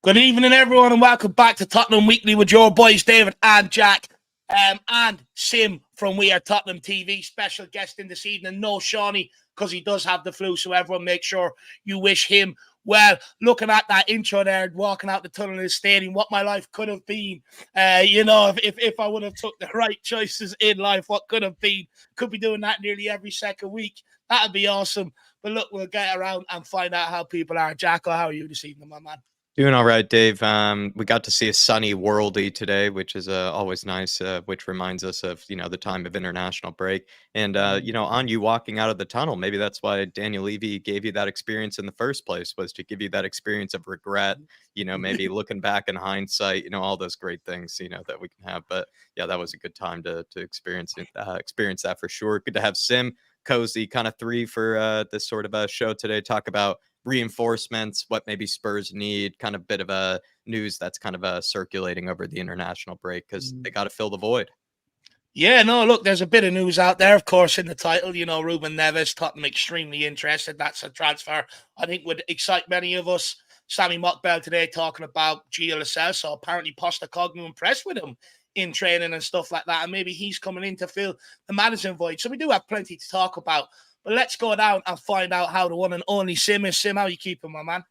Good evening, everyone, and welcome back to Tottenham Weekly with your boys, David and Jack, and Sim from We Are Tottenham TV. Special guest in this evening, no Shawnee, because he does have the flu, so everyone make sure you wish him well. Looking at that intro there, walking out the tunnel of the stadium, what my life could have been, if I would have took the right choices in life, what could have been. Could be doing that nearly every second week. That'd be awesome. But look, we'll get around and find out how people are. Jacko, how are you this evening, my man? Doing all right, Dave. We got to see a sunny worldy today, which is always nice, which reminds us of, the time of international break. And, on you walking out of the tunnel, maybe that's why Daniel Levy gave you that experience in the first place, was to give you that experience of regret, maybe looking back in hindsight, all those great things, that we can have. But yeah, that was a good time to experience that for sure. Good to have Sim, cozy kind of three for this sort of a show today. Talk about reinforcements, what maybe Spurs need, kind of bit of a news that's kind of circulating over the international break because they got to fill the void. Yeah, no, look, there's a bit of news out there, of course, in the title. Ruben Neves, Tottenham extremely interested. That's a transfer I think would excite many of us. Sammy Mockbell today talking about Gio Lo Celso. Apparently Postecoglou impressed with him in training and stuff like that, and maybe he's coming in to fill the Maddison void. So we do have plenty to talk about. But let's go down and find out how the one and only Sim is. Sim, how you keeping, my man?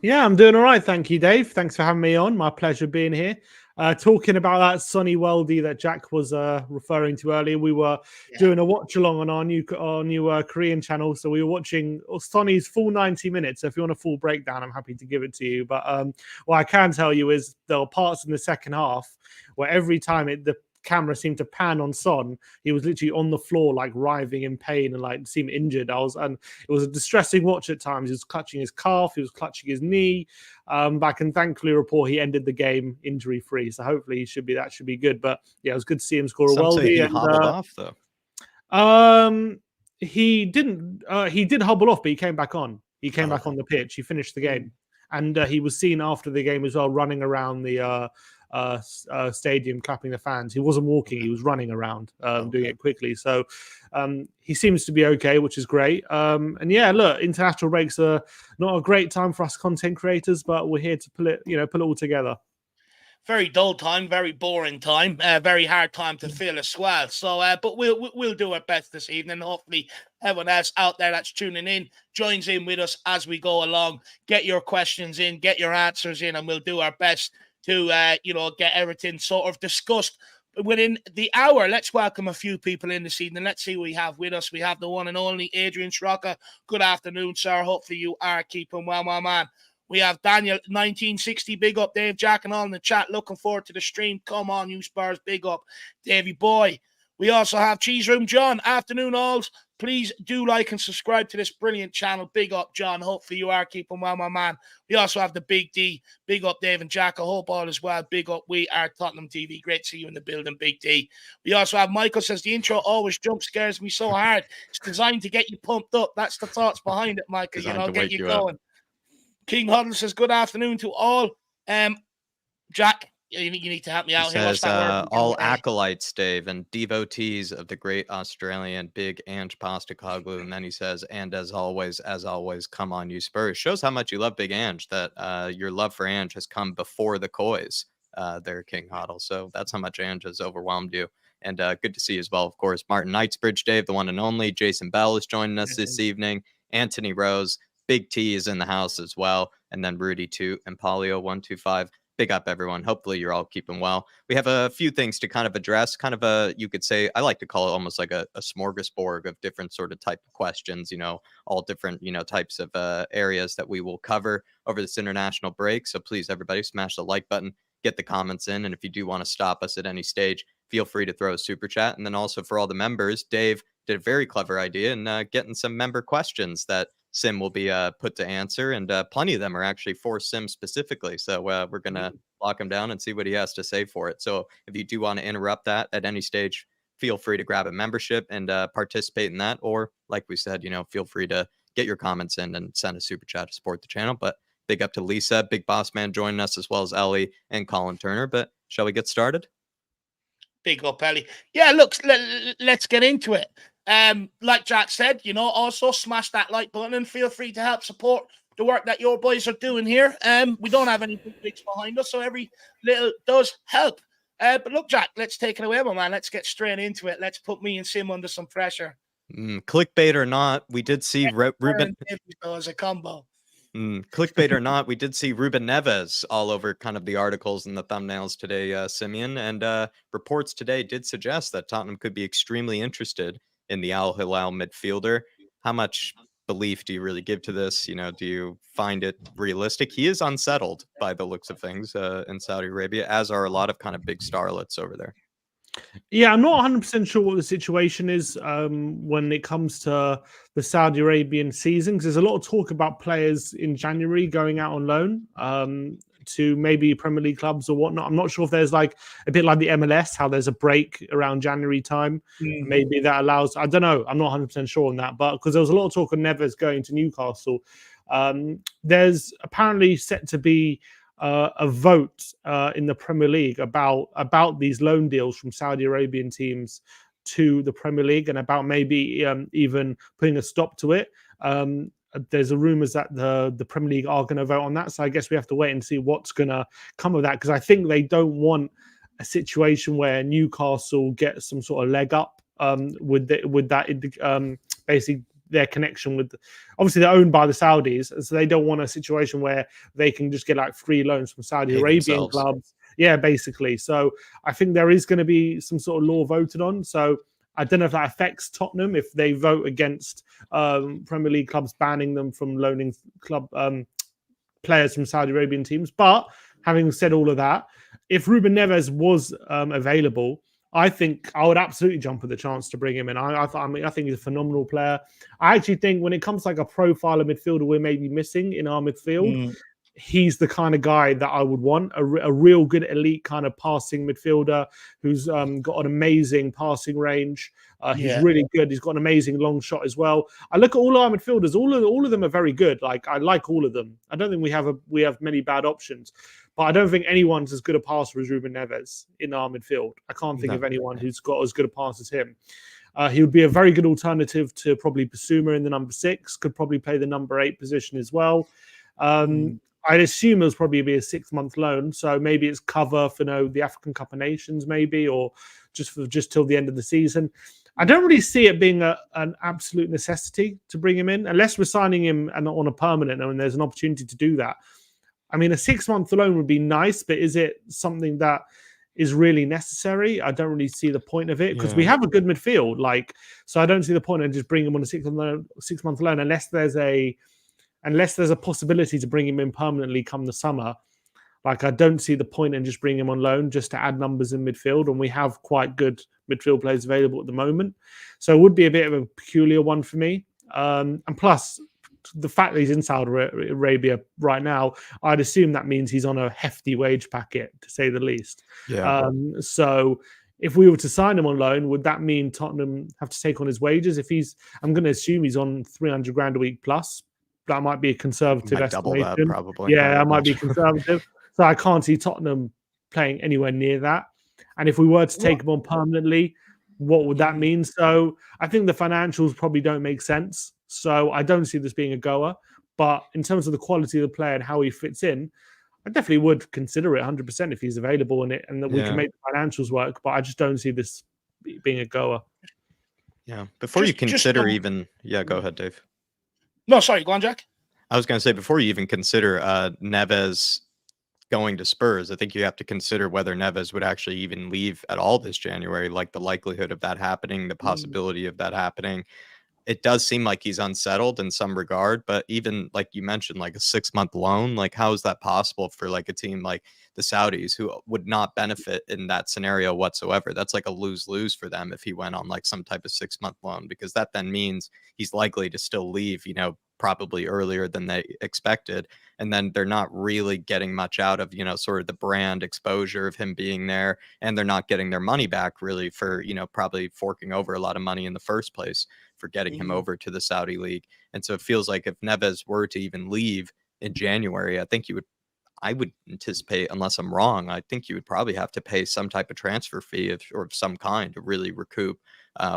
Yeah, I'm doing all right. Thank you, Dave. Thanks for having me on. My pleasure being here. Talking about that sunny worldy that Jack was referring to earlier, we were doing a watch along on our new Korean channel. So we were watching Sonny's full 90 minutes. So if you want a full breakdown, I'm happy to give it to you. But what I can tell you is there were parts in the second half where every time the camera seemed to pan on Son, he was literally on the floor, like writhing in pain and like seemed injured. And it was a distressing watch at times. He was clutching his calf, he was clutching his knee. But I can thankfully report he ended the game injury free. So hopefully that should be good. But yeah, it was good to see him score a worldie. He hobbled off though. He didn't. He did hobble off, but he came back on. He came back on the pitch. He finished the game, and he was seen after the game as well, running around the stadium clapping the fans. He wasn't walking, he was running around, doing it quickly. So he seems to be okay, which is great. And yeah, look, international breaks are not a great time for us content creators, but we're here to pull it all together. Very dull time, very boring time, very hard time to fill as well. So, but we'll do our best this evening. Hopefully, everyone else out there that's tuning in joins in with us as we go along. Get your questions in, get your answers in, and we'll do our best to get everything sort of discussed within the hour. Let's welcome a few people in this evening. Let's see what we have with us. We have the one and only Adrian Schrocka. Good afternoon, sir. Hopefully you are keeping well, my man. We have Daniel 1960. Big up, Dave, Jack, and all in the chat. Looking forward to the stream. Come on, you Spurs. Big up, Davey boy. We also have Cheese Room John. Afternoon, alls. Please do like and subscribe to this brilliant channel. Big up, John. Hopefully you are keeping well, my man. We also have the Big D. Big up, Dave and Jack. I hope all is well. Big up, We Are Tottenham TV. Great to see you in the building, Big D. We also have Michael says, the intro always jump scares me so hard. It's designed to get you pumped up. That's the thoughts behind it, Michael. Get you going. King Huddle says, good afternoon to all. Jack, you need to help me out here. What's Says, that word? All acolytes, Dave, and devotees of the great Australian Big Ange Postecoglou. And then he says, and as always, come on, you Spurs. Shows how much you love Big Ange, that your love for Ange has come before the Coys there, King Huddle. So that's how much Ange has overwhelmed you. And good to see you as well, of course. Martin Knightsbridge, Dave, the one and only. Jason Bell is joining us this evening. Anthony Rose. Big T is in the house as well. And then Rudy 2 and Polio 125. Big up, everyone. Hopefully you're all keeping well. We have a few things to kind of address, kind of you could say, I like to call it almost like a smorgasbord of different sort of type of questions, all different, types of areas that we will cover over this international break. So please, everybody, smash the like button, get the comments in. And if you do want to stop us at any stage, feel free to throw a super chat. And then also for all the members, Dave did a very clever idea in getting some member questions that Sim will be put to answer, and plenty of them are actually for Sim specifically. So we're going to lock him down and see what he has to say for it. So if you do want to interrupt that at any stage, feel free to grab a membership and participate in that. Or like we said, feel free to get your comments in and send a super chat to support the channel. But big up to Lisa, Big Boss Man joining us, as well as Ellie and Colin Turner. But shall we get started? Big up, Ellie. Yeah, look, let's get into it. Like Jack said, also smash that like button and feel free to help support the work that your boys are doing here. We don't have any big wigs behind us, so every little does help. But look, Jack, let's take it away, my man. Let's get straight into it. Let's put me and Sim under some pressure. Clickbait or not, we did see Ruben. As a combo. Clickbait or not, we did see Ruben Neves all over kind of the articles and the thumbnails today, Simeon. And reports today did suggest that Tottenham could be extremely interested in the Al Hilal midfielder. How much belief do you really give to this? You know, do you find it realistic? He is unsettled by the looks of things in Saudi Arabia, as are a lot of kind of big starlets over there. Yeah, I'm not 100% sure what the situation is when it comes to the Saudi Arabian season, because there's a lot of talk about players in January going out on loan to maybe Premier League clubs or whatnot. I'm not sure if there's like a bit like the MLS, how there's a break around January time. Maybe that allows, I don't know, I'm not 100% sure on that, but because there was a lot of talk of Neves going to Newcastle. There's apparently set to be a vote in the Premier League about these loan deals from Saudi Arabian teams to the Premier League, and about maybe even putting a stop to it. There's a rumors that the Premier League are going to vote on that, so I guess we have to wait and see what's going to come of that, because I think they don't want a situation where Newcastle gets some sort of leg up with that basically their connection with, obviously they're owned by the Saudis, so they don't want a situation where they can just get like free loans from Saudi Arabian clubs. Yeah, basically. So I think there is going to be some sort of law voted on. So I don't know if that affects Tottenham if they vote against Premier League clubs banning them from loaning club players from Saudi Arabian teams. But having said all of that, if Ruben Neves was available, I think I would absolutely jump at the chance to bring him in. I think he's a phenomenal player. I actually think when it comes to like a profile of midfielder we're maybe missing in our midfield, he's the kind of guy that I would want, a real good elite kind of passing midfielder who's got an amazing passing range. He's really good. He's got an amazing long shot as well. I look at all our midfielders. All of them are very good. Like I like all of them. I don't think we have many bad options. But I don't think anyone's as good a passer as Ruben Neves in our midfield. I can't think of anyone who's got as good a pass as him. He would be a very good alternative to probably Basuma in the number 6. Could probably play the number 8 position as well. I'd assume it'll probably be a 6-month loan. So maybe it's cover for the African Cup of Nations, maybe, or just till the end of the season. I don't really see it being an absolute necessity to bring him in, unless we're signing him on a permanent and there's an opportunity to do that. I mean, a 6-month loan would be nice, but is it something that is really necessary? I don't really see the point of it, because we have a good midfield. So I don't see the point in just bringing him on a 6-month loan unless there's a possibility to bring him in permanently come the summer. Like, I don't see the point in just bringing him on loan just to add numbers in midfield, and we have quite good midfield players available at the moment. So it would be a bit of a peculiar one for me. And plus, the fact that he's in Saudi Arabia right now, I'd assume that means he's on a hefty wage packet, to say the least. So if we were to sign him on loan, would that mean Tottenham have to take on his wages? I'm going to assume he's on 300 grand a week plus. That might be a conservative estimation. Double that, probably. Yeah, that might be conservative. So I can't see Tottenham playing anywhere near that. And if we were to take him on permanently, what would that mean? So I think the financials probably don't make sense. So I don't see this being a goer. But in terms of the quality of the player and how he fits in, I definitely would consider it 100% if he's available in it and that we can make the financials work. But I just don't see this being a goer. Yeah. Before you consider go ahead, Dave. No, sorry. Go on, Jack. I was going to say, before you even consider Neves going to Spurs, I think you have to consider whether Neves would actually even leave at all this January, like the likelihood of that happening, the possibility of that happening. It does seem like he's unsettled in some regard, but even like you mentioned, like a 6-month loan, like how is that possible for like a team like the Saudis who would not benefit in that scenario whatsoever? That's like a lose-lose for them if he went on like some type of 6-month loan, because that then means he's likely to still leave, probably earlier than they expected. And then they're not really getting much out of, sort of the brand exposure of him being there. And they're not getting their money back really for, probably forking over a lot of money in the first place for getting him over to the Saudi league. And so it feels like if Neves were to even leave in January, I would anticipate, unless I'm wrong, I think you would probably have to pay some type of transfer fee of some kind to really recoup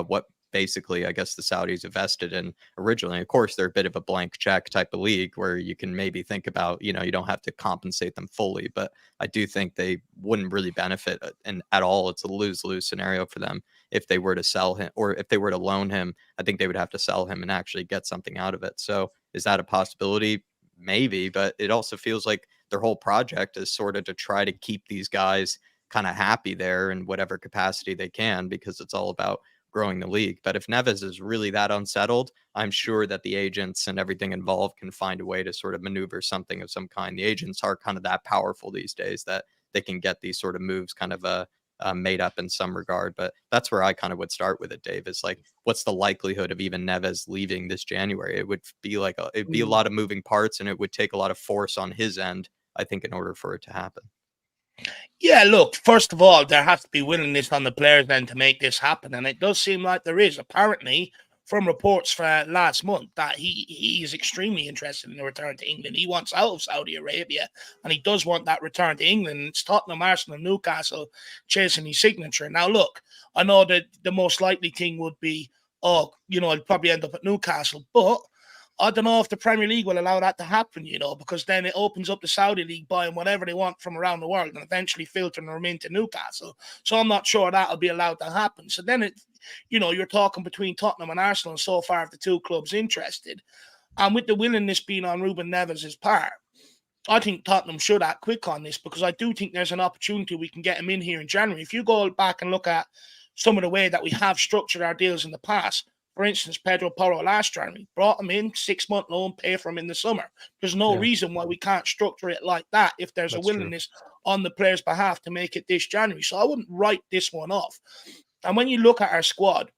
what basically, I guess, the Saudis invested in originally. Of course, they're a bit of a blank check type of league where you can maybe think about, you don't have to compensate them fully, but I do think they wouldn't really benefit and at all. It's a lose-lose scenario for them if they were to sell him, or if they were to loan him. I think they would have to sell him and actually get something out of it. So is that a possibility? Maybe, but it also feels like their whole project is sort of to try to keep these guys kind of happy there in whatever capacity they can, because it's all about growing the league. But if Neves is really that unsettled, I'm sure that the agents and everything involved can find a way to sort of maneuver something of some kind. The agents are kind of that powerful these days that they can get these sort of moves kind of made up in some regard. But that's where I kind of would start with it, Dave, is like, what's the likelihood of even Neves leaving this January? It would be like it'd be a lot of moving parts, and it would take a lot of force on his end, I think, in order for it to happen. Yeah, look, first of all, there has to be willingness on the players then to make this happen. And it does seem like there is. Apparently, from reports for last month, that he is extremely interested in the return to England. He wants out of Saudi Arabia, and he does want that return to England. It's Tottenham, Arsenal, and Newcastle chasing his signature. Now, look, I know that the most likely thing would be, I'll probably end up at Newcastle, but I don't know if the Premier League will allow that to happen, because then it opens up the Saudi League buying whatever they want from around the world and eventually filtering them into Newcastle. So I'm not sure that'll be allowed to happen. So then you're talking between Tottenham and Arsenal, and so far the two clubs interested. And with the willingness being on Ruben Neves' part, I think Tottenham should act quick on this, because I do think there's an opportunity we can get him in here in January. If you go back and look at some of the way that we have structured our deals in the past, for instance, Pedro Porro last January, brought him in, 6-month loan, pay for him in the summer. There's no reason why we can't structure it like that if there's a willingness on the player's behalf to make it this January. So I wouldn't write this one off. And when you look at our squad,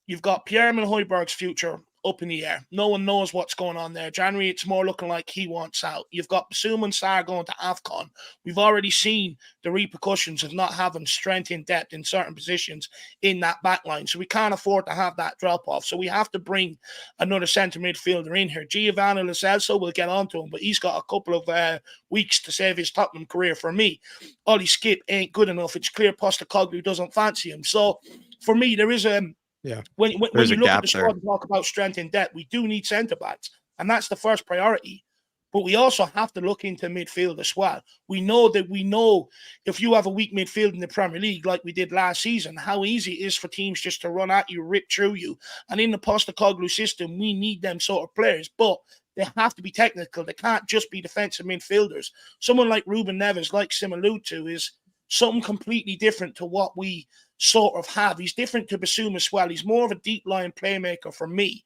you've got Pierre-Emile Højbjerg's future up in the air. No one knows what's going on there. January, it's more looking like he wants out. You've got Basuma and Sarr going to AFCON. We've already seen the repercussions of not having strength in depth in certain positions in that back line. So we can't afford to have that drop-off. So we have to bring another centre midfielder in here. Giovanni Lo Celso, we'll get on to him, but he's got a couple of weeks to save his Tottenham career. For me, Ollie Skip ain't good enough. It's clear Postecoglou doesn't fancy him. So for me, there is a... Yeah. When you look at the squad and talk about strength in depth, we do need centre backs, and that's the first priority. But we also have to look into midfield as well. We know if you have a weak midfield in the Premier League like we did last season, how easy it is for teams just to run at you, rip through you. And in the Postecoglou system, we need them sort of players, but they have to be technical. They can't just be defensive midfielders. Someone like Ruben Neves, like Sim alluded to, is something completely different to what we sort of have. He's different to Basuma as well. He's more of a deep line playmaker for me,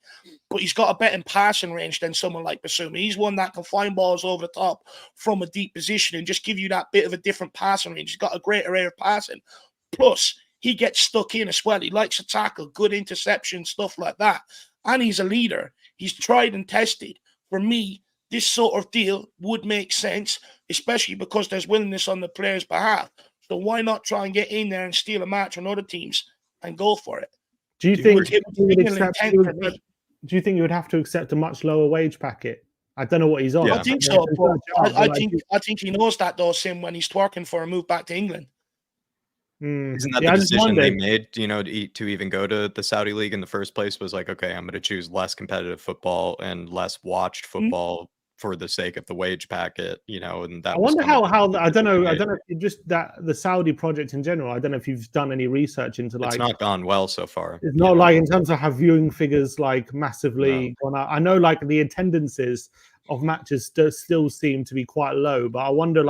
but he's got a better passing range than someone like Basuma. He's one that can find balls over the top from a deep position and just give you that bit of a different passing range. He's got a great array of passing. Plus, he gets stuck in as well. He likes to tackle, good interception, stuff like that. And he's a leader. He's tried and tested. For me, this sort of deal would make sense, especially because there's willingness on the player's behalf. So why not try and get in there and steal a match on other teams and go for it? Do you think you would have to accept a much lower wage packet? I don't know what he's on. I think so. I think he knows that though, Sim, when he's twerking for a move back to England. Isn't that the decision they made, to even go to the Saudi League in the first place? Was like, okay, I'm going to choose less competitive football and less watched football for the sake of the wage packet, and that. I wonder how I don't know if just that the Saudi project in general. I don't know if you've done any research into it's not gone well so far. It's not like in terms of how viewing figures like massively gone up. I know like the attendances of matches still seem to be quite low, but I wonder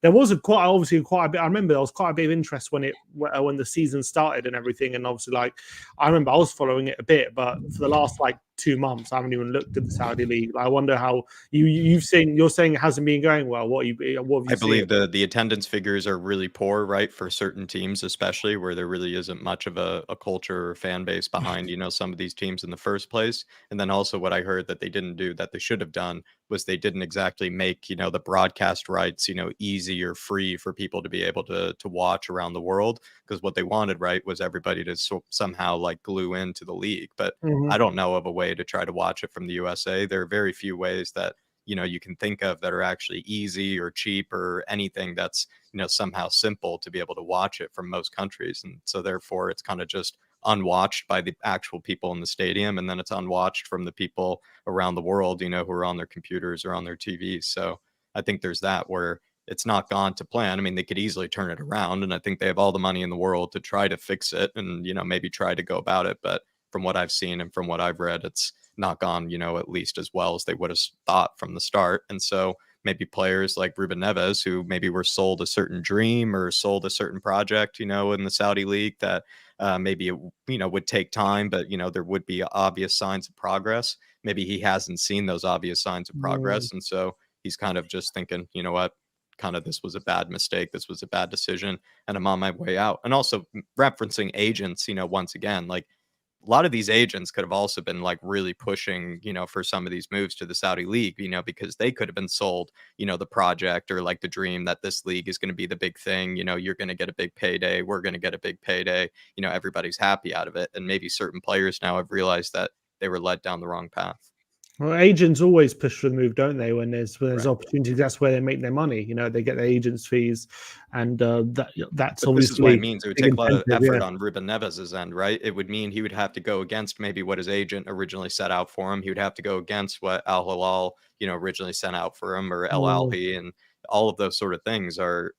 there was quite a bit. I remember there was quite a bit of interest when the season started and everything, and obviously I remember I was following it a bit, but for the last 2 months I haven't even looked at the Saudi League. I wonder how you're saying it hasn't been going well. What have you I believe the attendance figures are really poor, right, for certain teams, especially where there really isn't much of a culture or fan base behind some of these teams in the first place. And then also what I heard that they didn't do that they should have done was they didn't exactly make the broadcast rights easy or free for people to be able to watch around the world, because what they wanted, right, was everybody to somehow glue into the league. But I don't know of a way to try to watch it from the USA. There are very few ways that you can think of that are actually easy or cheap or anything that's somehow simple to be able to watch it from most countries. And so therefore it's kind of just unwatched by the actual people in the stadium, and then it's unwatched from the people around the world, who are on their computers or on their TVs. So I think there's that where it's not gone to plan. I mean, they could easily turn it around, and I think they have all the money in the world to try to fix it and, maybe try to go about it. But from what I've seen and from what I've read, it's not gone, at least as well as they would have thought from the start. And so maybe players like Ruben Neves, who maybe were sold a certain dream or sold a certain project, in the Saudi league that maybe it, would take time, but, there would be obvious signs of progress. Maybe he hasn't seen those obvious signs of progress. And so he's kind of just thinking, you know what, kind of this was a bad mistake. This was a bad decision, and I'm on my way out. And also referencing agents, once again, like, a lot of these agents could have also been like really pushing, for some of these moves to the Saudi league, because they could have been sold, the project or like the dream that this league is going to be the big thing. You're going to get a big payday. We're going to get a big payday. Everybody's happy out of it. And maybe certain players now have realized that they were led down the wrong path. Well, agents always push for the move, don't they? When there's Right. opportunities, that's where they make their money. They get their agents' fees, and that's But obviously. this is what it means. It would take a lot of effort yeah. on Ruben Neves' end, right? It would mean he would have to go against maybe what his agent originally set out for him. He would have to go against what Al Hilal, originally sent out for him, or El Alhi, and all of those sort of things are,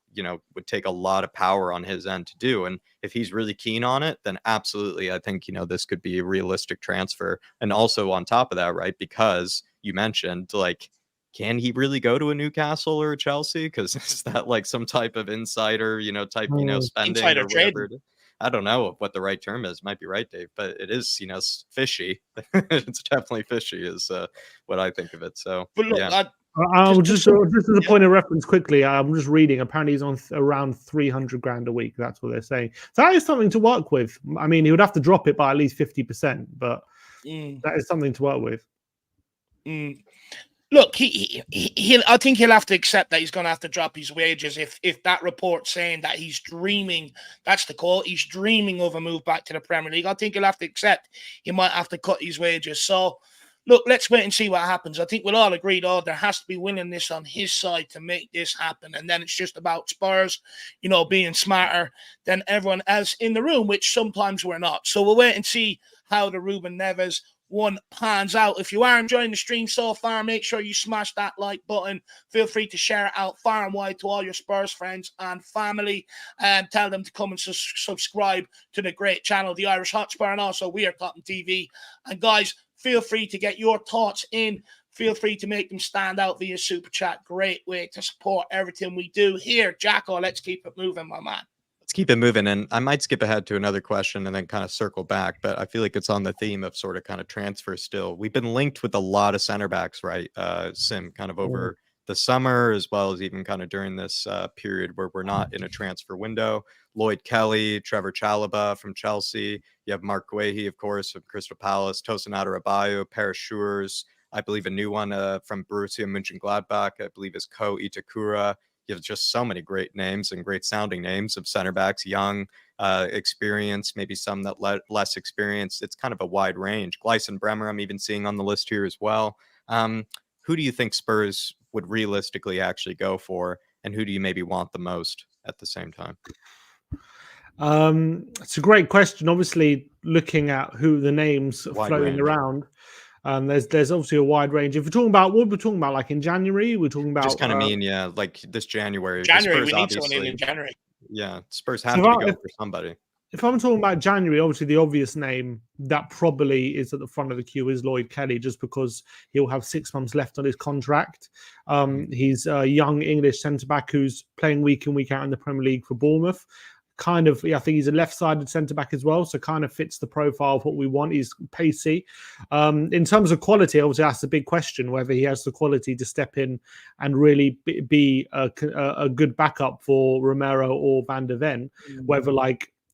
would take a lot of power on his end to do. And if he's really keen on it, then absolutely, I think, this could be a realistic transfer. And also on top of that, right, because you mentioned, like, can he really go to a Newcastle or a Chelsea? Because is that like some type of insider, type, spending Insider or whatever trading. it is? I don't know what the right term is. Might be right, Dave, but it is, fishy. It's definitely fishy is what I think of it. So, But look, yeah. Just as a point of reference, quickly, I'm just reading. Apparently, he's on around 300 grand a week. That's what they're saying. So that is something to work with. I mean, he would have to drop it by at least 50%, but that is something to work with. Look, I think he'll have to accept that he's going to have to drop his wages if that report saying that he's dreaming, that's the call, he's dreaming of a move back to the Premier League. I think he'll have to accept he might have to cut his wages. So, look, let's wait and see what happens. I think we'll all agree, there has to be willingness on his side to make this happen. And then it's just about Spurs, being smarter than everyone else in the room, which sometimes we're not. So we'll wait and see how the Ruben Neves one pans out. If you are enjoying the stream so far, make sure you smash that like button. Feel free to share it out far and wide to all your Spurs friends and family, and tell them to come and subscribe to the great channel, the Irish Hotspur, and also We Are Tottenham TV. And guys, feel free to get your thoughts in. Feel free to make them stand out via Super Chat. Great way to support everything we do here. Jacko, let's keep it moving, my man. Let's keep it moving. And I might skip ahead to another question and then kind of circle back, but I feel like it's on the theme of sort of kind of transfer still. We've been linked with a lot of center backs, right, Sim, kind of over the summer, as well as even kind of during this period where we're not in a transfer window. Lloyd Kelly, Trevor Chalobah from Chelsea. You have Mark Guehi, of course, from Crystal Palace, Tosin Adarabioyo, Paris Schurz. I believe a new one from Borussia Mönchengladbach, I believe is Ko Itakura. You have just so many great names and great sounding names of center backs, young, experienced, maybe some that less experienced. It's kind of a wide range. Gleison Bremer, I'm even seeing on the list here as well. Who do you think Spurs would realistically actually go for, and who do you maybe want the most at the same time? It's a great question. Obviously, looking at who the names floating around. There's obviously a wide range. If we're talking about what we're talking about, like in January, we're talking about just kind of like this January. January, we need someone in January. Yeah, Spurs have to go for somebody. If I'm talking about January, obviously the obvious name that probably is at the front of the queue is Lloyd Kelly, just because he'll have 6 months left on his contract. He's a young English centre back who's playing week in, week out in the Premier League for Bournemouth. I think he's a left-sided centre-back as well, so kind of fits the profile of what we want. He's pacey. In terms of quality, obviously that's the big question, whether he has the quality to step in and really be a good backup for Romero or Van de Ven, whether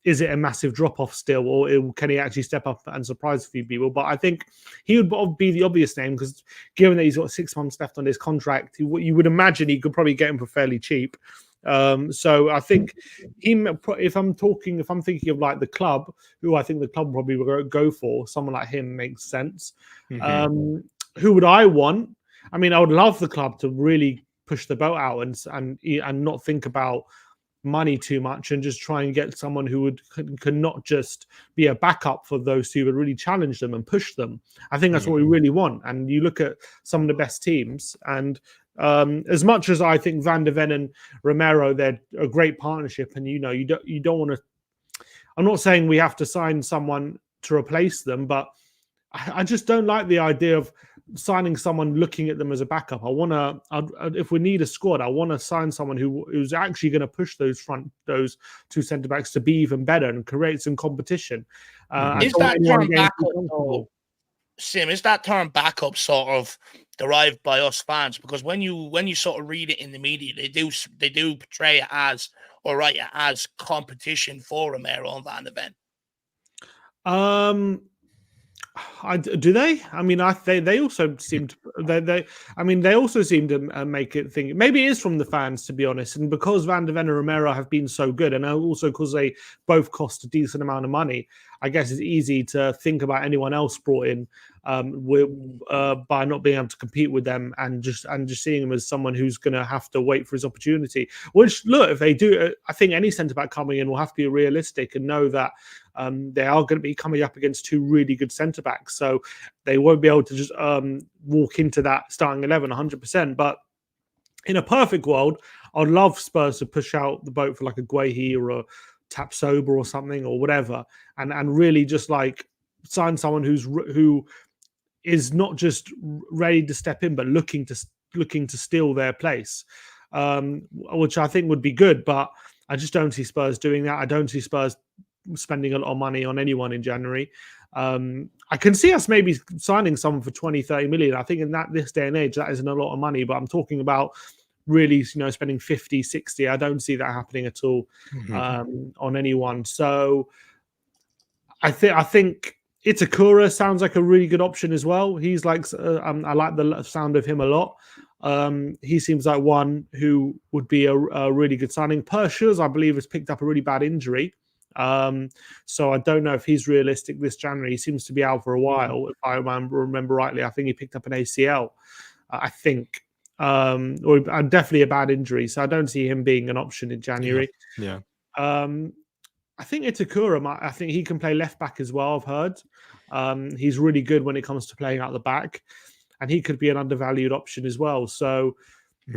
is it a massive drop-off still, or can he actually step up and surprise a few people? But I think he would be the obvious name, because given that he's got 6 months left on his contract, you would imagine he could probably get him for fairly cheap. So I think if I'm thinking of like the club, who I think the club probably will go for, someone like him makes sense. Who would I want? I mean, I would love the club to really push the boat out and not think about money too much and just try and get someone who can not just be a backup for those two, but really challenge them and push them. I think that's what we really want. And you look at some of the best teams, and as much as I think Van de Ven and Romero, they're a great partnership, and you don't want to. I'm not saying we have to sign someone to replace them, but I just don't like the idea of signing someone looking at them as a backup. If we need a squad, I want to sign someone who's actually going to push those two centre backs to be even better and create some competition. Is that term backup, Sim? Is that term backup sort of derived by us fans? Because when you sort of read it in the media, they do portray it as, or write it as, competition for Romero and Van de Ven. Do they? I mean, they also seem to they also seem to make it think. Maybe it is from the fans, to be honest, and because Van de Ven and Romero have been so good, and also because they both cost a decent amount of money, I guess it's easy to think about anyone else brought in by not being able to compete with them, and just seeing him as someone who's going to have to wait for his opportunity. Which, look, if they do, I think any centre back coming in will have to be realistic and know that they are going to be coming up against two really good centre backs, so they won't be able to just walk into that starting 11 100%. But in a perfect world, I'd love Spurs to push out the boat for like a Guehi or a Tapsoba or something or whatever, and really just like sign someone who is not just ready to step in, but looking to steal their place, which I think would be good. But I just don't see Spurs doing that. I don't see Spurs spending a lot of money on anyone in January. I can see us maybe signing someone for 20-30 million. I think in this day and age, that isn't a lot of money, but I'm talking about really, spending 50-60. I don't see that happening at all on anyone. So I think Itakura sounds like a really good option as well. He's like, I like the sound of him a lot. He seems like one who would be a really good signing. Pershers, I believe, has picked up a really bad injury. So I don't know if he's realistic this January. He seems to be out for a while. If I remember rightly, I think he picked up an ACL, I think, or definitely a bad injury. So I don't see him being an option in January. Yeah. I think Itakura, I think he can play left back as well, I've heard. He's really good when it comes to playing out the back, and he could be an undervalued option as well. So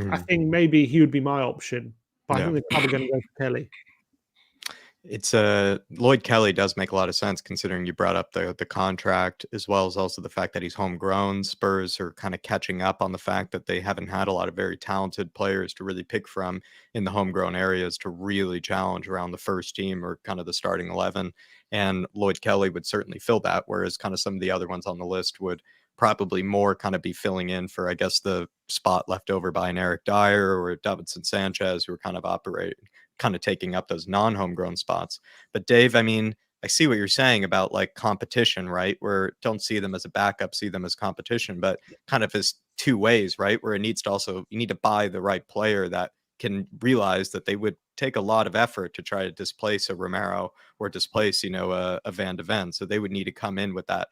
I think maybe he would be my option, but I think they're probably going to go for Kelly. It's Lloyd Kelly does make a lot of sense, considering you brought up the contract, as well as also the fact that he's homegrown. Spurs are kind of catching up on the fact that they haven't had a lot of very talented players to really pick from in the homegrown areas to really challenge around the first team or kind of the starting 11. And Lloyd Kelly would certainly fill that, whereas kind of some of the other ones on the list would probably more kind of be filling in for, I guess, the spot left over by an Eric Dyer or Davinson Sanchez, who are kind of taking up those non-homegrown spots. But Dave, I mean, I see what you're saying about like competition, right? Where don't see them as a backup, see them as competition, but kind of as two ways, right? Where it needs to also, you need to buy the right player that can realize that they would take a lot of effort to try to displace a Romero or displace, a Van de Ven. So they would need to come in with that,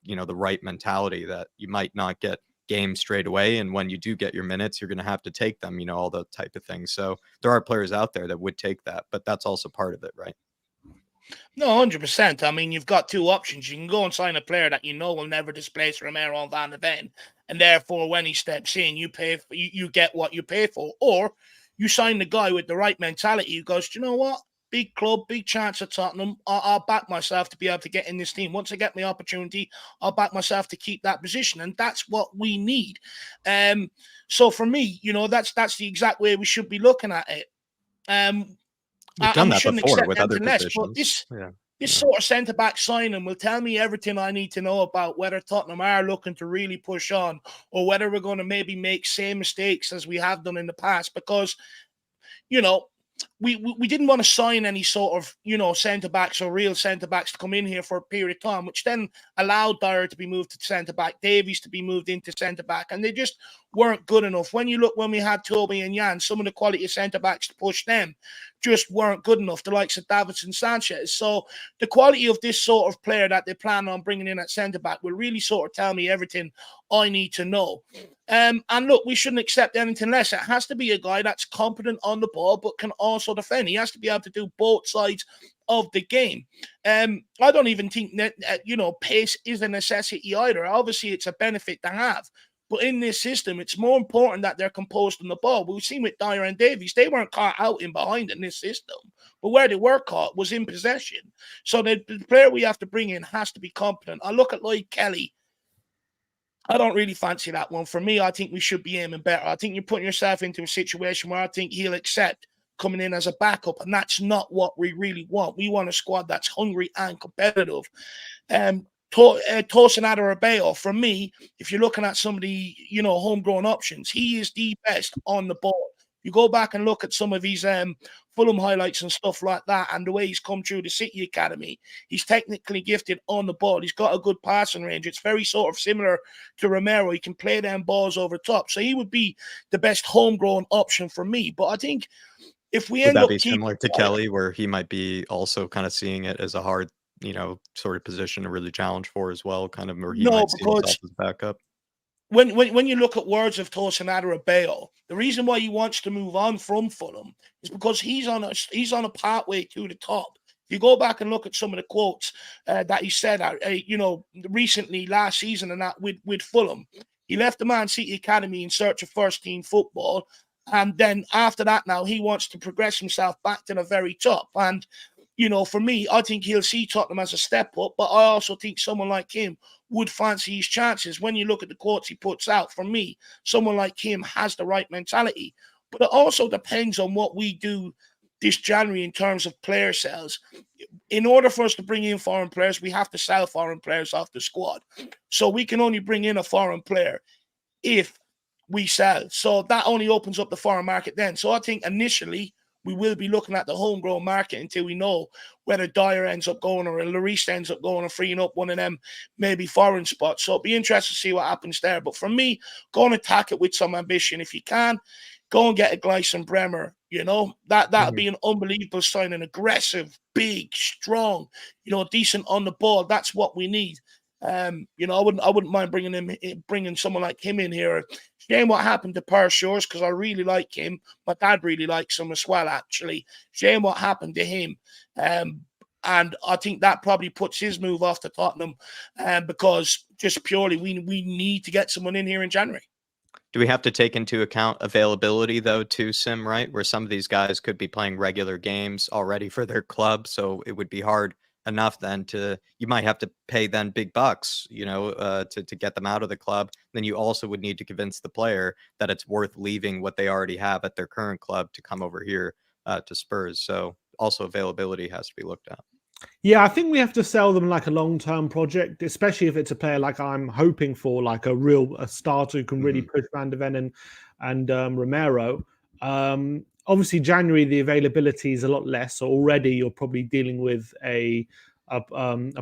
the right mentality that you might not get games straight away, and when you do get your minutes, you're going to have to take them, all the type of things. So there are players out there that would take that, but that's also part of it, right? No, 100%. I mean, you've got two options. You can go and sign a player that will never displace Romero and Van de Ven, and therefore when he steps in, you get what you pay for, or you sign the guy with the right mentality who goes, you know what? Big club, big chance at Tottenham. I'll back myself to be able to get in this team. Once I get my opportunity, I'll back myself to keep that position, and that's what we need. So for me, that's the exact way we should be looking at it. We've done that before with other positions. This sort of centre back signing will tell me everything I need to know about whether Tottenham are looking to really push on, or whether we're going to maybe make same mistakes as we have done in the past. Because we didn't want to sign any sort of, centre-backs or real centre-backs to come in here for a period of time, which then allowed Dyer to be moved to centre-back, Davies to be moved into centre-back, and they just weren't good enough. When we had Toby and Jan, some of the quality of centre-backs to push them just weren't good enough, the likes of Davinson Sanchez. So the quality of this sort of player that they plan on bringing in at centre-back will really sort of tell me everything I need to know. And look, we shouldn't accept anything less. It has to be a guy that's competent on the ball, but can also also defend. He has to be able to do both sides of the game. I don't even think that, pace is a necessity either. Obviously, it's a benefit to have. But in this system, it's more important that they're composed on the ball. We've seen with Dyer and Davies, they weren't caught out in behind in this system. But where they were caught was in possession. So the player we have to bring in has to be competent. I look at Lloyd Kelly. I don't really fancy that one. For me, I think we should be aiming better. I think you're putting yourself into a situation where I think he'll accept coming in as a backup, and that's not what we really want. We want a squad that's hungry and competitive. Tosin Adarabioyo, for me, if you're looking at some of the homegrown options, he is the best on the ball. You go back and look at some of his Fulham highlights and stuff like that, and the way he's come through the City Academy, he's technically gifted on the ball. He's got a good passing range. It's very sort of similar to Romero. He can play them balls over top, so he would be the best homegrown option for me. But I think if we end up similar to Kelly, where he might be also kind of seeing it as a hard, sort of position to really challenge for as well, kind of, or he might see himself as backup. When you look at words of Tosin Adarabioyo, the reason why he wants to move on from Fulham is because he's on a pathway to the top. If you go back and look at some of the quotes that he said, recently last season and that with Fulham, he left the Man City Academy in search of first team football, and then after that, now he wants to progress himself back to the very top. And for me, I think he'll see Tottenham as a step up, but I also think someone like him would fancy his chances. When you look at the quotes he puts out, for me, someone like him has the right mentality. But it also depends on what we do this January in terms of player sales. In order for us to bring in foreign players, we have to sell foreign players off the squad. So we can only bring in a foreign player if we sell. So that only opens up the foreign market then. So I think initially we will be looking at the homegrown market until we know whether Dyer ends up going or Lloris ends up going and freeing up one of them maybe foreign spots. So it'll be interesting to see what happens there. But for me, go and attack it with some ambition. If you can, go and get a Gleison Bremer. That'll be an unbelievable sign, an aggressive, big, strong, decent on the ball. That's what we need. I wouldn't mind bringing someone like him in here. Shame what happened to Per Shores, because I really like him. My dad really likes him as well, actually. Shame what happened to him. And I think that probably puts his move off to Tottenham, because just purely we need to get someone in here in January. Do we have to take into account availability, though, too, Sim, right? Where some of these guys could be playing regular games already for their club, so it would be hard enough then you might have to pay then big bucks, to get them out of the club. Then you also would need to convince the player that it's worth leaving what they already have at their current club to come over here to Spurs. So also availability has to be looked at. Yeah, I think we have to sell them like a long-term project, especially if it's a player like I'm hoping for, like a starter who can really push Van de Ven and Romero. Obviously, January, the availability is a lot less. So already you're probably dealing with a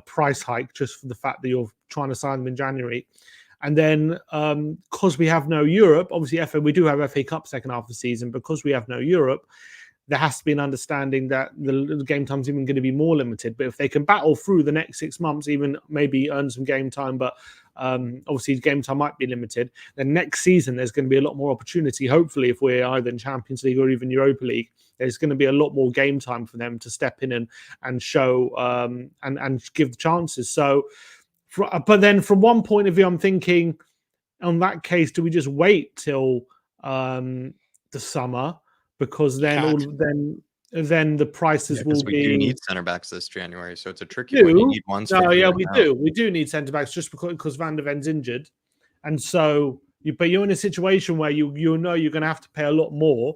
price hike just for the fact that you're trying to sign them in January. And then because we have no Europe, obviously we do have FA Cup second half of the season. Because we have no Europe, there has to be an understanding that the game time's even going to be more limited. But if they can battle through the next 6 months, even maybe earn some game time, but obviously game time might be limited, then next season there's going to be a lot more opportunity. Hopefully, if we're either in Champions League or even Europa League, there's going to be a lot more game time for them to step in and show and give the chances. So, but then from one point of view, I'm thinking, on that case, do we just wait till the summer? Because then the prices will be. We do need centre backs this January, so it's a tricky one. You need one. We do. We do need centre backs just because Van de Ven's injured, and so but you're in a situation where you know you're going to have to pay a lot more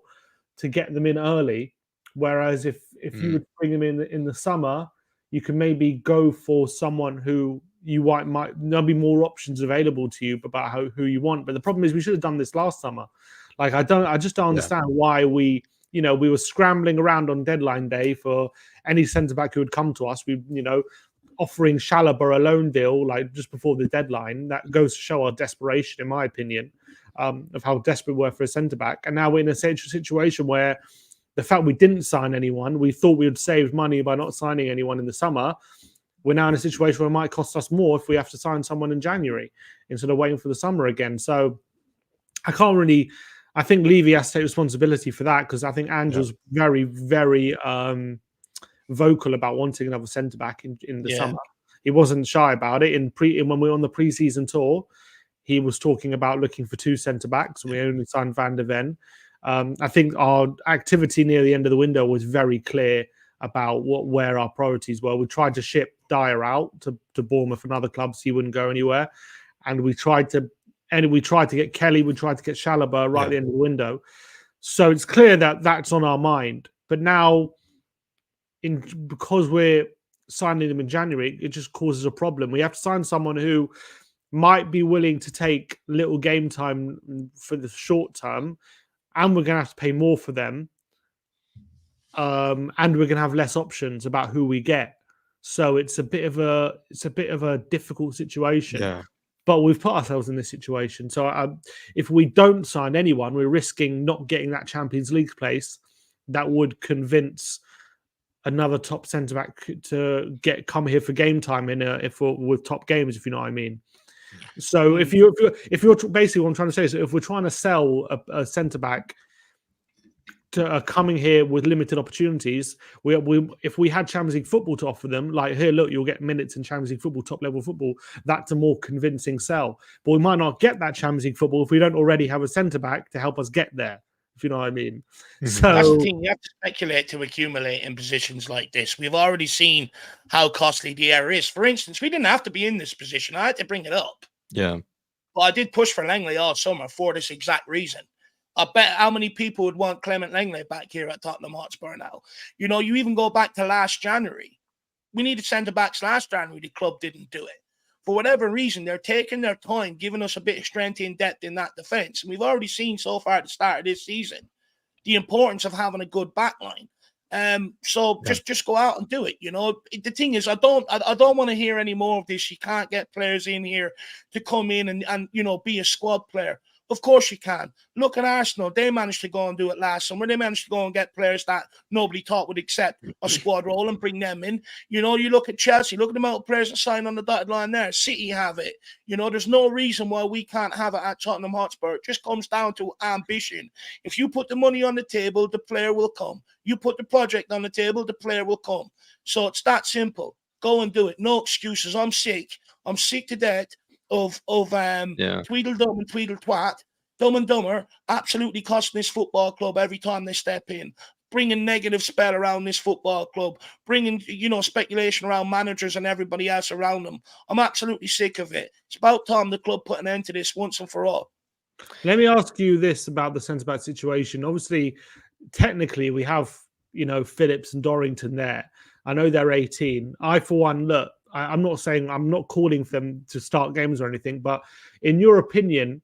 to get them in early. Whereas if you would bring them in the summer, you can maybe go for someone who you might there'll be more options available to you about who you want. But the problem is we should have done this last summer. Like I just don't understand why we were scrambling around on deadline day for any centre back who would come to us. We, offering Chalobah a loan deal like just before the deadline. That goes to show our desperation, in my opinion, of how desperate we were for a centre back. And now we're in a situation where the fact we didn't sign anyone, we thought we would save money by not signing anyone in the summer. We're now in a situation where it might cost us more if we have to sign someone in January instead of waiting for the summer again. So I can't really. I think Levy has to take responsibility for that, because I think Ange was very, very vocal about wanting another centre back in the summer. He wasn't shy about it. When we were on the pre-season tour, he was talking about looking for 2 centre backs, and we only signed Van der Ven. I think our activity near the end of the window was very clear about where our priorities were. We tried to ship Dyer out to Bournemouth and other clubs. He wouldn't go anywhere, and we tried to get Kelly. We tried to get Chalobah right at the end of the window. So it's clear that that's on our mind. But now, because we're signing them in January, it just causes a problem. We have to sign someone who might be willing to take little game time for the short term, and we're going to have to pay more for them. And we're going to have less options about who we get. So it's a bit of a difficult situation. Yeah. But we've put ourselves in this situation. So if we don't sign anyone, we're risking not getting that Champions League place that would convince another top centre back to come here for game time with top games, if you know what I mean. So if you're basically, what I'm trying to say is, if we're trying to sell a centre back to coming here with limited opportunities, if we had Champions League football to offer them, like, here, look, you'll get minutes in Champions League football, top level football, that's a more convincing sell. But we might not get that Champions League football if we don't already have a centre back to help us get there, if you know what I mean. So that's the thing. You have to speculate to accumulate in positions like this. We've already seen how costly the error is. For instance, we didn't have to be in this position. I had to bring it up. Yeah. But I did push for Langley all summer for this exact reason. I bet how many people would want Clement Langley back here at Tottenham Hotspur now. You know, you even go back to last January. We needed centre-backs last January. The club didn't do it. For whatever reason, they're taking their time, giving us a bit of strength and depth in that defence. And we've already seen so far at the start of this season the importance of having a good backline. Just go out and do it. You know, the thing is, I don't want to hear any more of this. You can't get players in here to come in and you know, be a squad player. Of course you can. Look at Arsenal. They managed to go and do it last summer. They managed to go and get players that nobody thought would accept a squad role and bring them in. You know, you look at Chelsea. Look at the amount of players that signed on the dotted line there. City have it. You know, there's no reason why we can't have it at Tottenham Hotspur. It just comes down to ambition. If you put the money on the table, the player will come. You put the project on the table, the player will come. So it's that simple. Go and do it. No excuses. I'm sick. I'm sick to death of Tweedledum and Tweedletwat, Dumb and Dumber, absolutely costing this football club every time they step in, bringing negative spell around this football club, bringing, you know, speculation around managers and everybody else around them. I'm absolutely sick of it. It's about time the club put an end to this once and for all. Let me ask you this about the centre-back situation. Obviously, technically, we have, you know, Phillips and Dorrington there. I know they're 18. I, for one, look, I'm not calling for them to start games or anything, but in your opinion,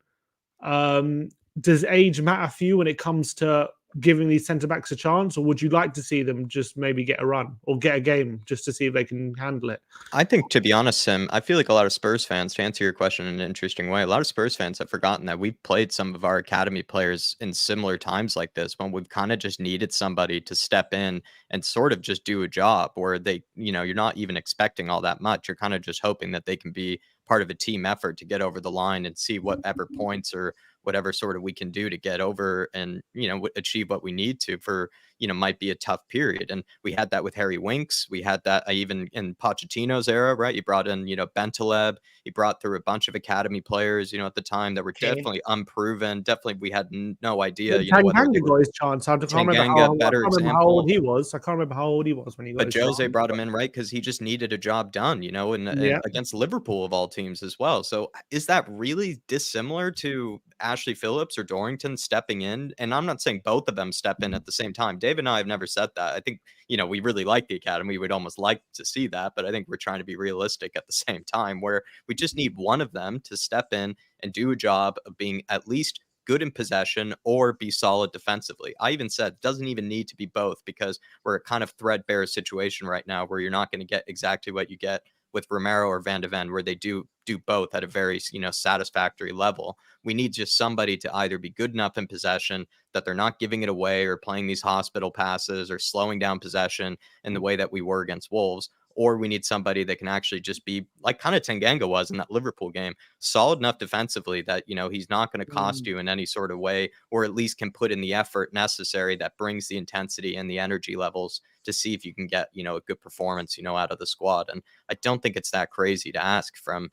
does age matter for you when it comes to giving these centre-backs a chance, or would you like to see them just maybe get a run or get a game just to see if they can handle it? I think, to be honest, Sim, I feel like a lot of Spurs fans, to answer your question in an interesting way, a lot of Spurs fans have forgotten that we've played some of our academy players in similar times like this, when we've kind of just needed somebody to step in and sort of just do a job where they, you know, you're not even expecting all that much. You're kind of just hoping that they can be part of a team effort to get over the line and see whatever points or whatever sort of we can do to get over and, you know, achieve what we need to for, you know, might be a tough period. And we had that with Harry Winks. We had that even in Pochettino's era, right? He brought in, you know, Bentaleb. He brought through a bunch of academy players, you know, at the time that were definitely unproven. Definitely, we had no idea. You know, whether he got his chance. I can't remember how old he was. I can't remember how old he was when he got his chance. But Jose brought him in, right? Because he just needed a job done, you know, and against Liverpool of all teams as well. So is that really dissimilar to Ashley Phillips or Dorrington stepping in? And I'm not saying both of them step in at the same time. Dave and I have never said that. I think, you know, we really like the academy. We would almost like to see that, but I think we're trying to be realistic at the same time, where we just need one of them to step in and do a job of being at least good in possession or be solid defensively. I even said it doesn't even need to be both, because we're a kind of threadbare situation right now where you're not going to get exactly what you get with Romero or Van de Ven, where they do both at a very, you know, satisfactory level. We need just somebody to either be good enough in possession that they're not giving it away or playing these hospital passes or slowing down possession in the way that we were against Wolves, or we need somebody that can actually just be like kind of Tanganga was in that Liverpool game, solid enough defensively that, you know, he's not going to cost you in any sort of way, or at least can put in the effort necessary that brings the intensity and the energy levels to see if you can get, you know, a good performance, you know, out of the squad. And I don't think it's that crazy to ask from,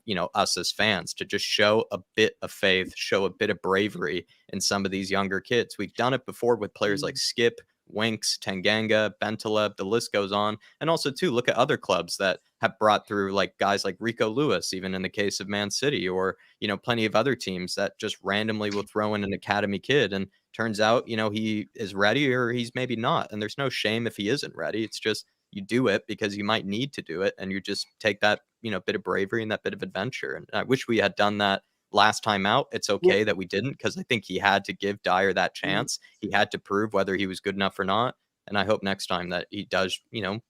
you know, us as fans to just show a bit of faith, show a bit of bravery in some of these younger kids. We've done it before with players like Skip, Winks, Tanganga, Bentaleb, the list goes on. And also, too, look at other clubs that have brought through like guys like Rico Lewis, even in the case of Man City, or, you know, plenty of other teams that just randomly will throw in an academy kid. And turns out, you know, he is ready or he's maybe not. And there's no shame if he isn't ready. It's just you do it because you might need to do it. And you just take that, you know, bit of bravery and that bit of adventure. And I wish we had done that last time out. It's okay that we didn't, because I think he had to give Dyer that chance. He had to prove whether he was good enough or not. And I hope next time that he does, you know,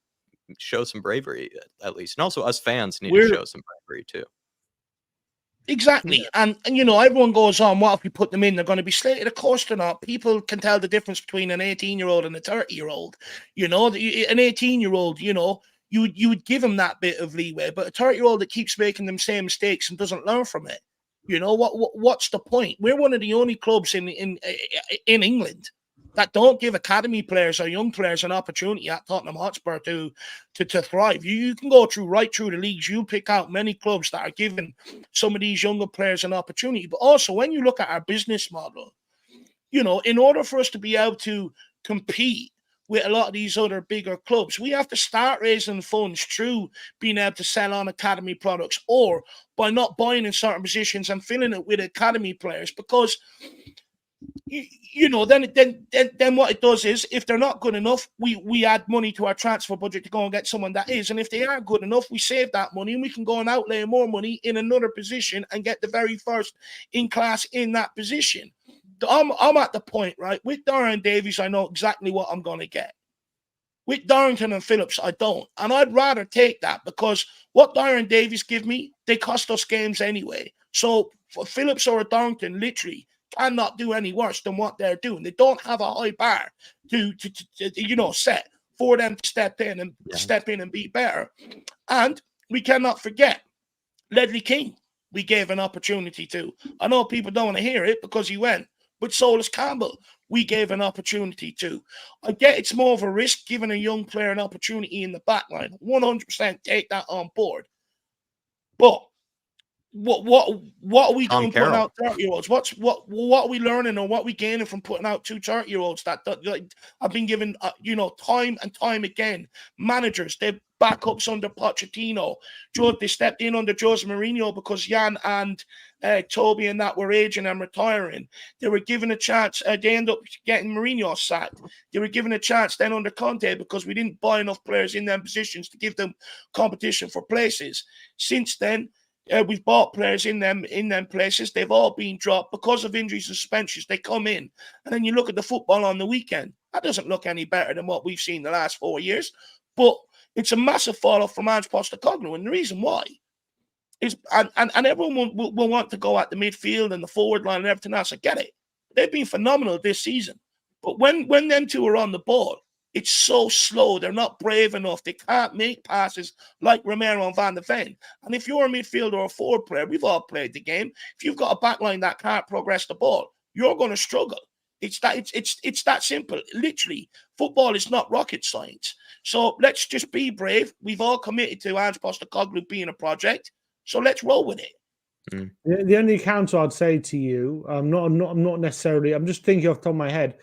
show some bravery at least. And also us fans need to show some bravery too. Exactly. And you know, everyone goes on, what if we put them in? They're going to be slated. Of course they're not. People can tell the difference between an 18-year-old and a 30-year-old. You know, an 18-year-old, you know, you would give him that bit of leeway. But a 30-year-old that keeps making them same mistakes and doesn't learn from it, you know, what's the point? We're one of the only clubs in England that don't give academy players or young players an opportunity at Tottenham Hotspur to thrive. You can go right through the leagues. You'll pick out many clubs that are giving some of these younger players an opportunity. But also, when you look at our business model, you know, in order for us to be able to compete with a lot of these other bigger clubs, we have to start raising funds through being able to sell on academy products, or by not buying in certain positions and filling it with academy players. Because you know, then what it does is, if they're not good enough, we add money to our transfer budget to go and get someone that is. And if they are good enough, we save that money and we can go and outlay more money in another position and get the very first in class in that position. I'm at the point, right, with Dyer and Davies, I know exactly what I'm going to get. With Darrington and Phillips, I don't. And I'd rather take that, because what Dyer and Davies give me, they cost us games anyway. So for Phillips or a Darrington, literally cannot do any worse than what they're doing. They don't have a high bar to you know, set for them to step in and be better. And we cannot forget Ledley King. We gave an opportunity to. I know people don't want to hear it because he went, but so does Campbell. We gave an opportunity to. I get it's more of a risk giving a young player an opportunity in the back line. 100% take that on board. But what are we doing putting out 30-year-olds? What are we learning, or what are we gaining from putting out two 30-year-olds that like, have been given you know, time and time again? Managers, they backups under Pochettino. They stepped in under Jose Mourinho because Jan and Toby and that were aging and retiring. They were given a chance. They ended up getting Mourinho sacked. They were given a chance then under Conte because we didn't buy enough players in them positions to give them competition for places. Since then, we've bought players in them places. They've all been dropped because of injuries and suspensions. They come in, and then you look at the football on the weekend. That doesn't look any better than what we've seen the last 4 years. But it's a massive fall off from Ange Postecoglou, and the reason why is, and everyone will want to go at the midfield and the forward line and everything else. I get it. They've been phenomenal this season, but when them two are on the ball, it's so slow. They're not brave enough. They can't make passes like Romero and Van de Ven. And if you're a midfielder or a forward player, we've all played the game. If you've got a backline that can't progress the ball, you're going to struggle. It's that simple. Literally, football is not rocket science. So let's just be brave. We've all committed to Ange Postecoglou being a project. So let's roll with it. The only counter I'd say to you, I'm not necessarily. I'm just thinking off the top of my head.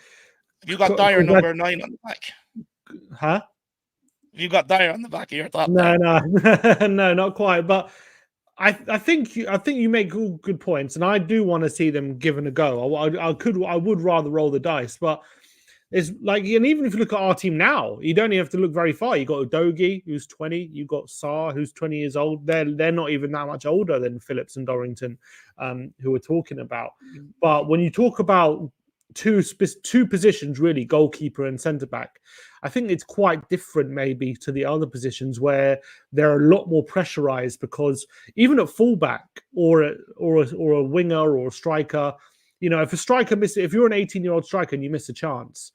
You got Dyer number 9 on the back. Huh? You got Dyer on the back of your top. No, no, not quite. But I think you make good points, and I do want to see them given a go. I would rather roll the dice, but it's like, and even if you look at our team now, you don't even have to look very far. You got Udogie, who's 20. You got Sarr, who's 20 years old. They're not even that much older than Phillips and Dorrington, who we're talking about. But when you talk about two positions, really, goalkeeper and centre back, I think it's quite different maybe to the other positions where they're a lot more pressurized, because even at fullback or a winger or a striker, you know, if a striker if you're an 18-year-old striker and you miss a chance,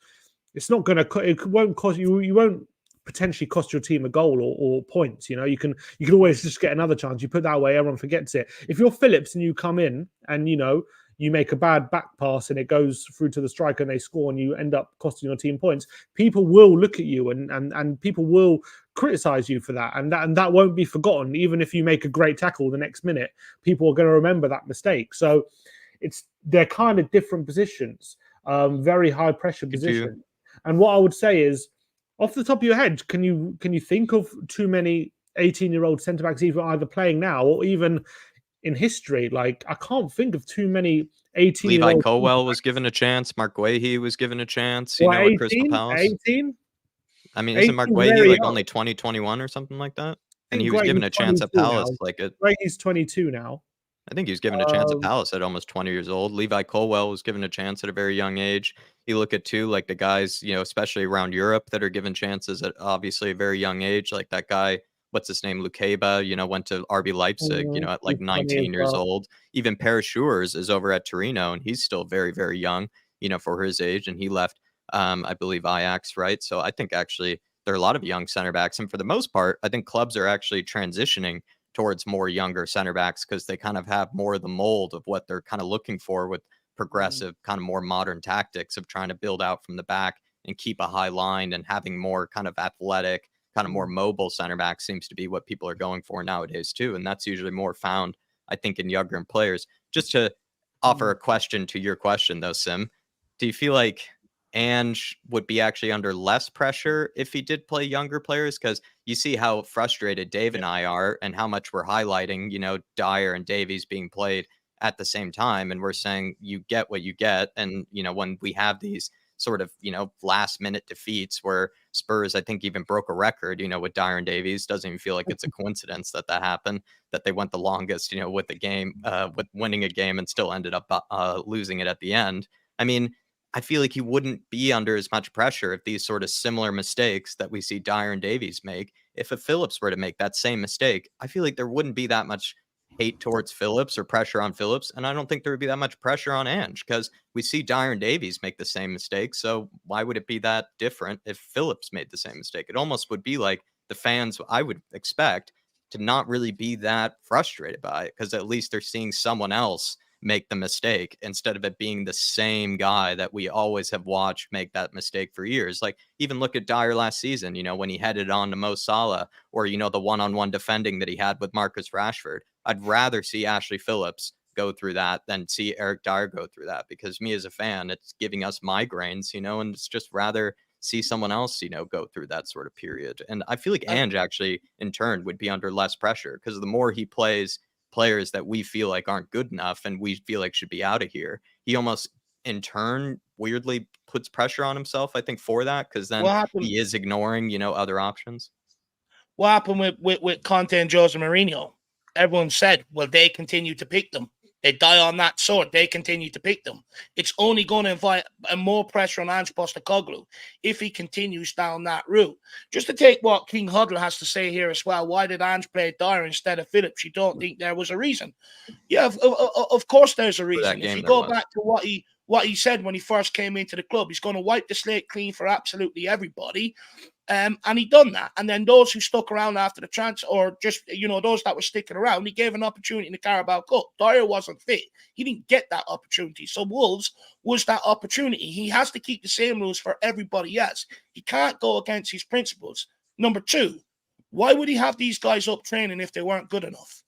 it's not going to, it won't cost you, you won't potentially cost your team a goal or points. You know, you can always just get another chance. You put that away, everyone forgets it. If you're Phillips and you come in and you make a bad back pass and it goes through to the striker and they score and you end up costing your team points, people will look at you and people will criticize you for that, and that won't be forgotten. Even if you make a great tackle the next minute, people are going to remember that mistake. So they're kind of different positions, very high pressure position. And what I would say is, off the top of your head, can you think of too many 18-year-old centre backs either playing now or even in history? Like, I can't think of too many 18-year-old. Levi Colwell was given a chance. Mark Guehi was given a chance. Well, At Crystal Palace. 18? I mean, isn't Mark Guehi like only 20, 21 or something like that? And he was given a chance at Palace. He's 22 now. I think he was given a chance at Palace at almost 20 years old. Levi Colwell was given a chance at a very young age. You look at like the guys, especially around Europe that are given chances at obviously a very young age. Like that guy, what's his name? Lukeba, went to RB Leipzig, at like 19 years old. Even Paris Schurz is over at Torino and he's still very, very young, for his age. And he left, I believe, Ajax, right? So I think actually there are a lot of young center backs. And for the most part, I think clubs are actually transitioning towards more younger center backs because they kind of have more of the mold of what they're kind of looking for with progressive, kind of more modern tactics of trying to build out from the back and keep a high line, and having more kind of athletic, kind of more mobile center backs seems to be what people are going for nowadays too. And that's usually more found, I think, in younger players. Just to offer a question to your question though, Sim, do you feel like Ange would be actually under less pressure if he did play younger players? Because you see how frustrated Dave and I are and how much we're highlighting, Dyer and Davies being played at the same time. And we're saying you get what you get. And, when we have these sort of, last minute defeats where Spurs, I think, even broke a record, with Dyer and Davies, doesn't even feel like it's a coincidence that happened, that they went the longest, with the game, with winning a game and still ended up losing it at the end. I mean, I feel like he wouldn't be under as much pressure if these sort of similar mistakes that we see Dyer and Davies make, if a Phillips were to make that same mistake, I feel like there wouldn't be that much hate towards Phillips or pressure on Phillips. And I don't think there would be that much pressure on Ange because we see Dyer and Davies make the same mistake. So why would it be that different if Phillips made the same mistake? It almost would be like the fans, I would expect, to not really be that frustrated by it because at least they're seeing someone else make the mistake instead of it being the same guy that we always have watched make that mistake for years. Like even look at Dyer last season, when he headed on to Mo Salah, or, the one-on-one defending that he had with Marcus Rashford. I'd rather see Ashley Phillips go through that than see Eric Dyer go through that, because me as a fan, it's giving us migraines, and it's just rather see someone else, go through that sort of period. And I feel like Ange actually in turn would be under less pressure because the more he plays players that we feel like aren't good enough and we feel like should be out of here, he almost in turn weirdly puts pressure on himself, I think, for that, because then he is ignoring, other options. What happened with Conte and Jose Mourinho? Everyone said, well, they continue to pick them. They die on that sword. They continue to pick them. It's only going to invite more pressure on Ange Postecoglou if he continues down that route. Just to take what King Huddle has to say here as well, why did Ange play Dyer instead of Phillips? You don't think there was a reason? Yeah, of course there's a reason. If you go back to what he said when he first came into the club, he's going to wipe the slate clean for absolutely everybody. And he done that. And then those who stuck around after the transfer, or just, those that were sticking around, he gave an opportunity in the Carabao Cup. Dyer wasn't fit. He didn't get that opportunity. So Wolves was that opportunity. He has to keep the same rules for everybody else. He can't go against his principles. Number two, why would he have these guys up training if they weren't good enough?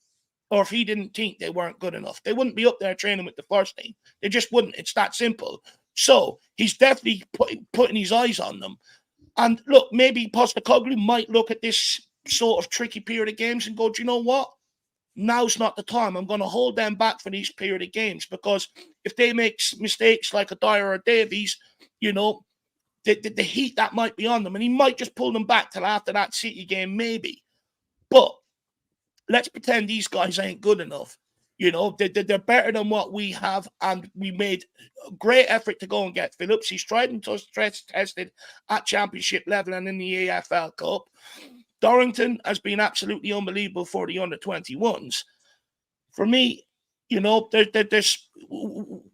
Or if he didn't think they weren't good enough? They wouldn't be up there training with the first team. They just wouldn't. It's that simple. So he's definitely putting his eyes on them. And look, maybe Postecoglou might look at this sort of tricky period of games and go, do you know what? Now's not the time. I'm going to hold them back for these period of games, because if they make mistakes like a Dyer or Davies, the heat that might be on them, and he might just pull them back till after that City game, maybe. But let's pretend these guys ain't good enough. They're better than what we have, and we made a great effort to go and get Phillips. He's tried and tested at championship level and in the AFL Cup. Dorrington has been absolutely unbelievable for the under-21s. For me, there's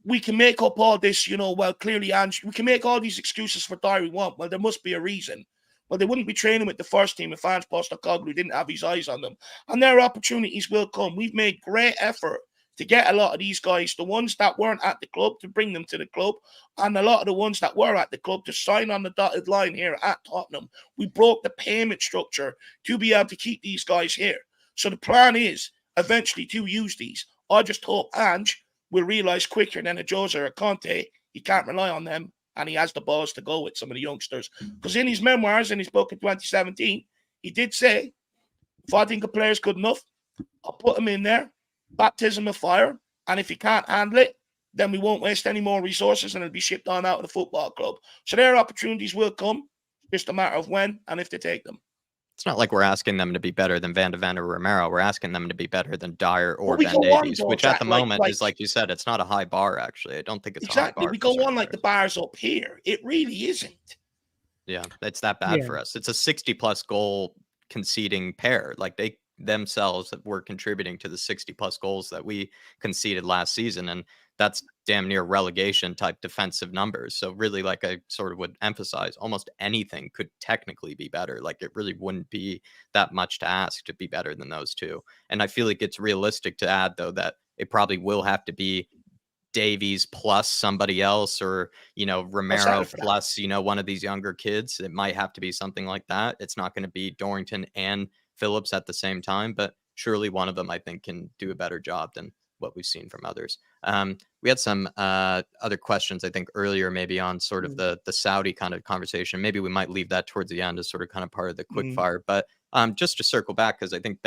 we can make up all this, well, clearly, and we can make all these excuses for Dyer we want. Well, there must be a reason. Well, they wouldn't be training with the first team if Ange Postecoglou didn't have his eyes on them. And their opportunities will come. We've made great effort to get a lot of these guys, the ones that weren't at the club, to bring them to the club, and a lot of the ones that were at the club to sign on the dotted line here at Tottenham. We broke the payment structure to be able to keep these guys here. So the plan is eventually to use these. I just hope Ange will realise quicker than a Jose or a Conte he can't rely on them, and he has the balls to go with some of the youngsters. Because in his memoirs, in his book in 2017, he did say, if I think a player's good enough, I'll put him in there, baptism of fire, and if he can't handle it, then we won't waste any more resources and it'll be shipped on out of the football club. So their opportunities will come, just a matter of when and if they take them. It's not like we're asking them to be better than Van de Ven or Romero. We're asking them to be better than Dyer or Ben Davies, which at the moment is, like you said, it's not a high bar, actually. I don't think it's exactly. a high bar. We go on like the bar's up here. It really isn't. Yeah, it's that bad for us. It's a 60-plus goal conceding pair. Like they themselves were contributing to the 60-plus goals that we conceded last season, and that's damn near relegation type defensive numbers. So really, like I sort of would emphasize, almost anything could technically be better. Like it really wouldn't be that much to ask to be better than those two. And I feel like it's realistic to add, though, that it probably will have to be Davies plus somebody else, or, you know, Romero plus, you know, one of these younger kids. It might have to be something like that. It's not going to be Dorrington and Phillips at the same time, but surely one of them, I think, can do a better job than what we've seen from others. We had some other questions, I think, earlier, maybe on sort of the Saudi kind of conversation. Maybe we might leave that towards the end as sort of kind of part of the quick fire. But just to circle back, because I think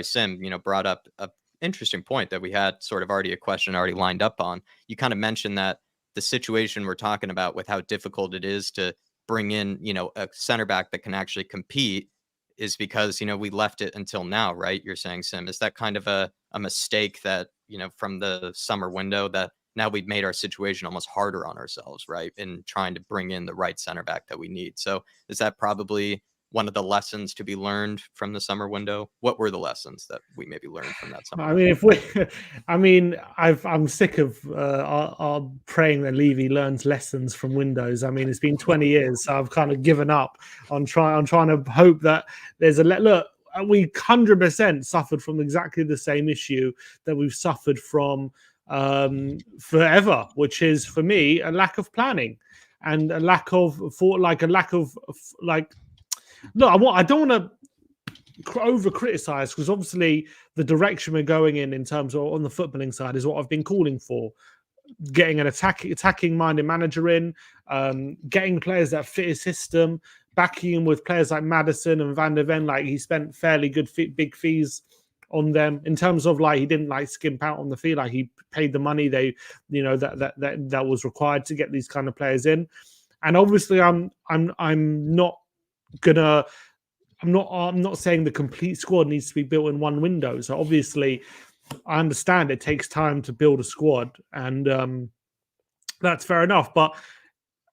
Sim, you know, brought up a interesting point that we had sort of already a question already lined up on. You kind of mentioned that the situation we're talking about with how difficult it is to bring in, you know, a center back that can actually compete is because, you know, we left it until now, right? You're saying, Sim, is that kind of a mistake that, you know, from the summer window, that now we've made our situation almost harder on ourselves, right? In trying to bring in the right center back that we need. So is that probably one of the lessons to be learned from the summer window? What were the lessons that we maybe learned from that summer? I'm sick of our praying that Levy learns lessons from windows. I mean, it's been 20 years, so I've kind of given up on trying to hope that there's look. We 100% suffered from exactly the same issue that we've suffered from forever, which is, for me, a lack of planning and a lack of Look, I don't want to over criticize, because obviously the direction we're going in terms of on the footballing side is what I've been calling for. Getting an attacking minded manager in, getting players that fit his system, backing him with players like Maddison and Van de Ven. Like, he spent fairly good big fees on them in terms of, like, he didn't like skimp out on the fee. Like, he paid the money that was required to get these kind of players in. And obviously I'm not saying the complete squad needs to be built in one window. So obviously I understand it takes time to build a squad, and that's fair enough. But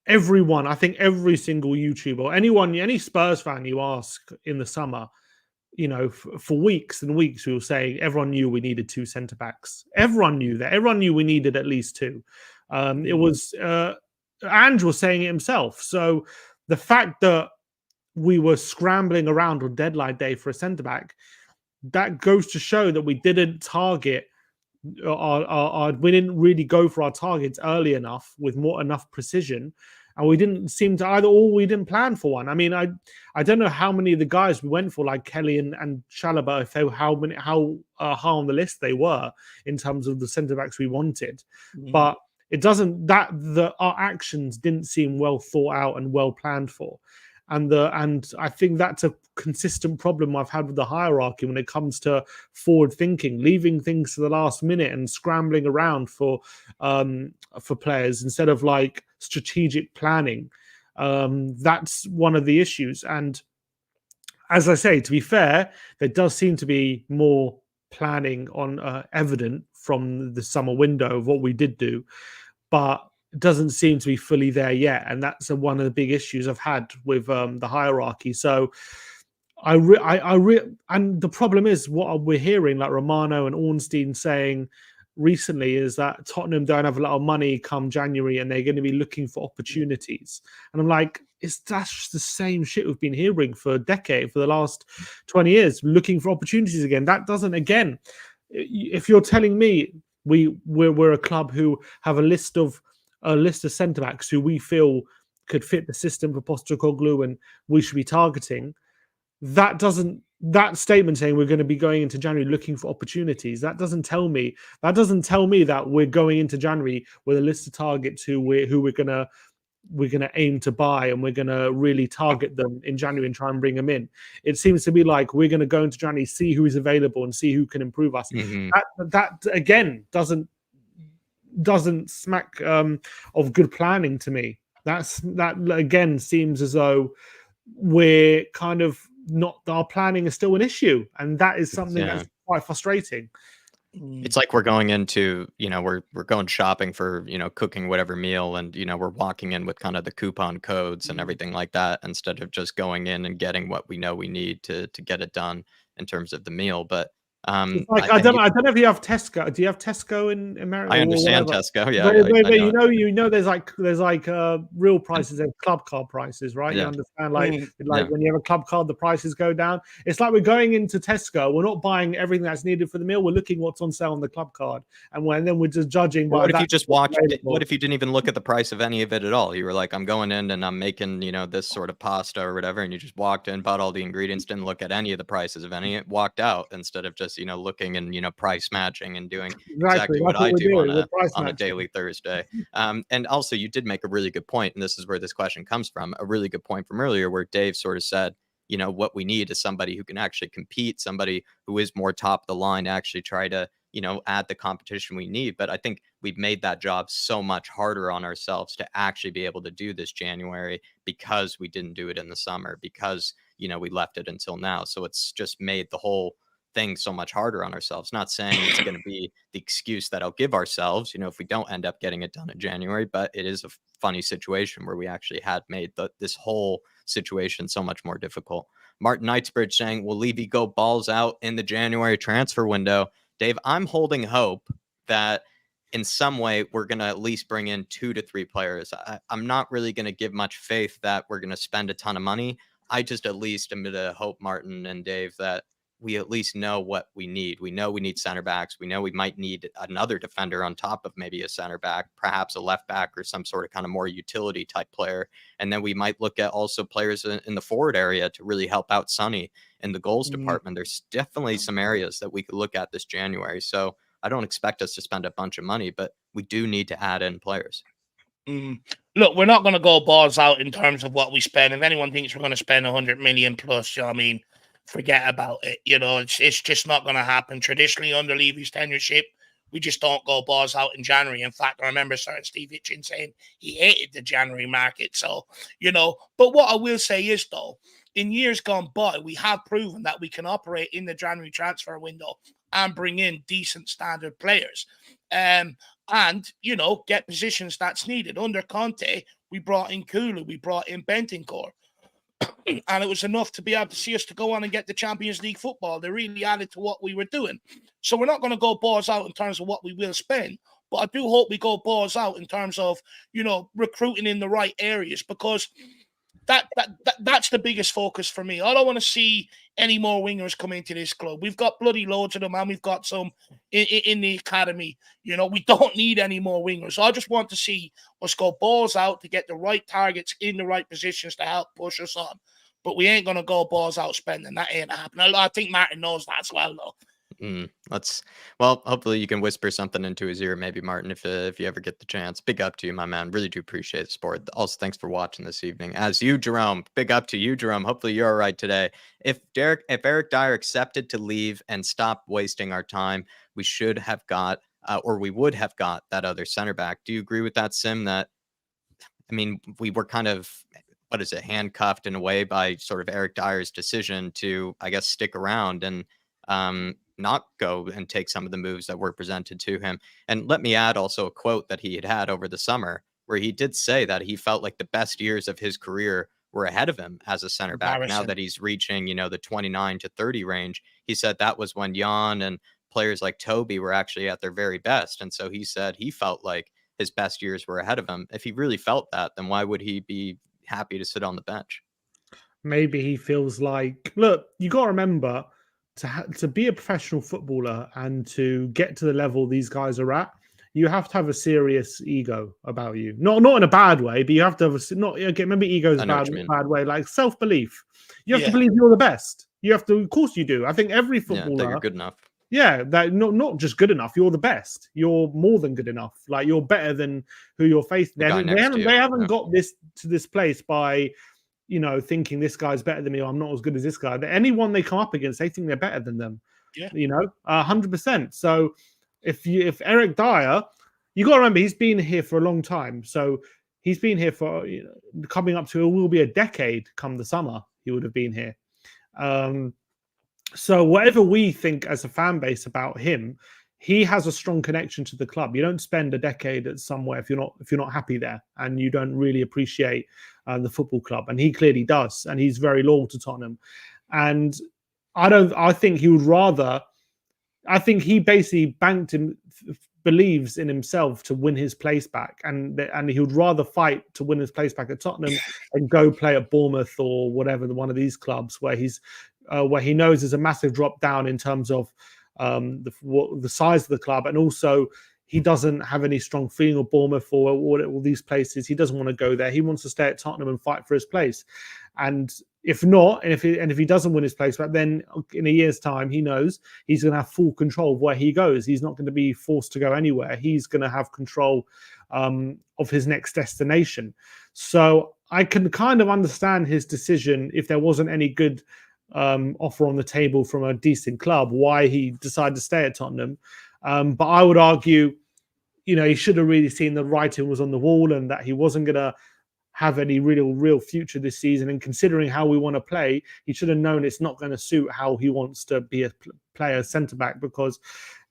everyone, I think every single YouTuber, any Spurs fan you ask in the summer, you know, for weeks and weeks, we were saying everyone knew we needed two centre backs. Everyone knew that. Everyone knew we needed at least two. It was Ange was saying it himself. So the fact that we were scrambling around on deadline day for a centre back, that goes to show that we didn't target we didn't really go for our targets early enough with enough precision, and we didn't seem to we didn't plan for one. I mean, I don't know how many of the guys we went for, like Kelly and Chalobah, if they were how high on the list they were in terms of the centre backs we wanted, but it doesn't our actions didn't seem well thought out and well planned for. And I think that's a consistent problem I've had with the hierarchy when it comes to forward thinking, leaving things to the last minute and scrambling around for players instead of like strategic planning. That's one of the issues. And as I say, to be fair, there does seem to be more planning on evident from the summer window of what we did do, but doesn't seem to be fully there yet, and that's one of the big issues I've had with the hierarchy. So and the problem is what we're hearing, like Romano and Ornstein saying, recently is that Tottenham don't have a lot of money come January, and they're going to be looking for opportunities. And I'm like, that's just the same shit we've been hearing for a decade, for the last 20 years, looking for opportunities again. That doesn't, again, if you're telling me we're a club who have a list of centre backs who we feel could fit the system for Postecoglou and we should be targeting, that statement saying we're going to be going into January looking for opportunities, that doesn't tell me that we're going into January with a list of targets who we're gonna aim to buy, and we're gonna really target them in January and try and bring them in. It seems to be like we're gonna go into January, see who is available and see who can improve us. That again doesn't smack of good planning to me. That again seems as though we're kind of not, our planning is still an issue, and that is something that's quite frustrating. It's like we're going into, we're going shopping for, cooking whatever meal, and, we're walking in with kind of the coupon codes and everything like that, instead of just going in and getting what we know we need to get it done in terms of the meal. But it's like, I don't know if you have Tesco. Do you have Tesco in America? I understand Tesco. Yeah, but there's like real prices and club card prices, right? Yeah. You understand, when you have a club card, the prices go down. It's like we're going into Tesco. We're not buying everything that's needed for the meal. We're looking what's on sale on the club card, and then we're just judging by. What if you just watched? What if you didn't even look at the price of any of it at all? You were like, I'm going in and I'm making, this sort of pasta or whatever, and you just walked in, bought all the ingredients, didn't look at any of the prices of any, walked out, instead of just looking and price matching and doing exactly what I do on a daily Thursday. And also, you did make a really good point, and this is where this question comes from, a really good point from earlier, where Dave sort of said, what we need is somebody who can actually compete, somebody who is more top of the line, to actually try to add the competition we need. But I think we've made that job so much harder on ourselves to actually be able to do this January, because we didn't do it in the summer, because we left it until now. So it's just made the whole thing so much harder on ourselves. Not saying it's going to be the excuse that I'll give ourselves, if we don't end up getting it done in January, but it is a funny situation where we actually had made this whole situation so much more difficult. Martin Knightsbridge saying, will Levy go balls out in the January transfer window? Dave, I'm holding hope that in some way we're going to at least bring in 2 to 3 players. I'm not really going to give much faith that we're going to spend a ton of money. I just at least am going to hope, Martin and Dave, that we at least know what we need. We know we need center backs. We know we might need another defender on top of maybe a center back, perhaps a left back or some sort of kind of more utility type player. And then we might look at also players in the forward area to really help out Sonny in the goals department. There's definitely some areas that we could look at this January. So I don't expect us to spend a bunch of money, but we do need to add in players. Look, we're not going to go balls out in terms of what we spend. If anyone thinks we're going to spend 100 million plus, forget about it. It's just not going to happen. Traditionally, under Levy's tenureship, we just don't go balls out in January. In fact, I remember Sir Steve Hitchin saying he hated the January market. So, but what I will say is, though, in years gone by, we have proven that we can operate in the January transfer window and bring in decent standard players. And, get positions that's needed. Under Conte, we brought in Kulu, we brought in Bentancur. And it was enough to be able to see us to go on and get the Champions League football. They really added to what we were doing. So we're not going to go balls out in terms of what we will spend. But I do hope we go balls out in terms of, recruiting in the right areas, because that's the biggest focus for me. I don't want to see any more wingers come into this club. We've got bloody loads of them, and we've got some in the academy. We don't need any more wingers. I just want to see us go balls out to get the right targets in the right positions to help push us on. But we ain't going to go balls out spending. That ain't happening. I think Martin knows that as well, though. Well, hopefully you can whisper something into his ear, maybe, Martin, if you ever get the chance. Big up to you, my man. Really do appreciate the support. Also, thanks for watching this evening. As you, Jerome, big up to you, Jerome. Hopefully you're all right today. If Eric Dyer accepted to leave and stop wasting our time, we should have got, or we would have got, that other center back. Do you agree with that, Sim? That, we were kind of, handcuffed in a way by sort of Eric Dyer's decision to, I guess, stick around and not go and take some of the moves that were presented to him. And let me add also a quote that he had over the summer, where he did say that he felt like the best years of his career were ahead of him as a center back. Now that he's reaching, the 29 to 30 range, he said that was when Jan and players like Toby were actually at their very best. And so he said he felt like his best years were ahead of him. If he really felt that, then why would he be happy to sit on the bench? Maybe he feels like, look, you got to remember to be a professional footballer and to get to the level these guys are at, you have to have a serious ego about you. Not in a bad way, but you have to have not again. Maybe ego is a bad way. Like self-belief. You have to believe you're the best. You have to, of course, you do. I think every footballer, that you're good enough. Yeah, that not just good enough. You're the best. You're more than good enough. Like you're better than who you're facing. They haven't got this to this place by, thinking this guy's better than me, or I'm not as good as this guy. Anyone they come up against, they think they're better than them. Yeah, 100%. So if Eric Dyer, you got to remember he's been here for a long time. So he's been here for coming up to it will be a decade come the summer. He would have been here. So whatever we think as a fan base about him, he has a strong connection to the club. You don't spend a decade at somewhere if you're not happy there and you don't really appreciate the football club. And he clearly does, and he's very loyal to Tottenham. And I think he would rather. I think he basically believes in himself to win his place back, and he would rather fight to win his place back at Tottenham and go play at Bournemouth or whatever, one of these clubs where he knows there's a massive drop down in terms of the size of the club, and also he doesn't have any strong feeling of Bournemouth or all these places. He doesn't want to go there. He wants to stay at Tottenham and fight for his place. And if not, and if he doesn't win his place back, then in a year's time, he knows he's going to have full control of where he goes. He's not going to be forced to go anywhere. He's going to have control of his next destination. So I can kind of understand his decision if there wasn't any good offer on the table from a decent club, why he decided to stay at Tottenham. But I would argue, he should have really seen the writing was on the wall and that he wasn't going to have any real future this season. And considering how we want to play, he should have known it's not going to suit how he wants to be a player centre back, because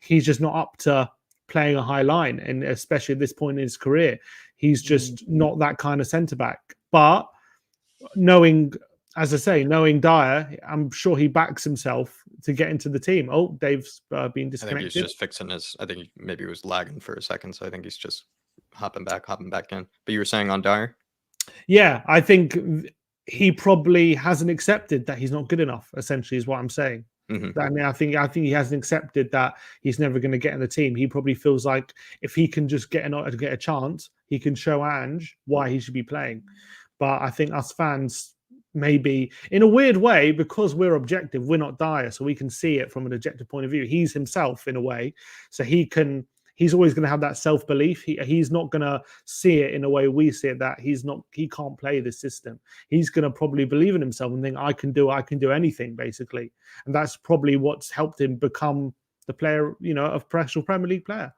he's just not up to playing a high line. And especially at this point in his career, he's just not that kind of centre back. But knowing Dyer, I'm sure he backs himself to get into the team. Oh, Dave's been disconnected. I think he's just fixing I think maybe he was lagging for a second, so I think he's just hopping back in. But you were saying on Dyer? Yeah, I think he probably hasn't accepted that he's not good enough, essentially, is what I'm saying. Mm-hmm. I mean, I think he hasn't accepted that he's never going to get in the team. He probably feels like if he can just get a chance, he can show Ange why he should be playing. But I think us fans, maybe in a weird way, because we're objective, we're not Dyer, so we can see it from an objective point of view. He's himself in a way, so he's always going to have that self-belief. He's not going to see it in a way we see it, that he can't play this system. He's going to probably believe in himself and think, I can do anything, basically. And that's probably what's helped him become the player, a professional Premier League player.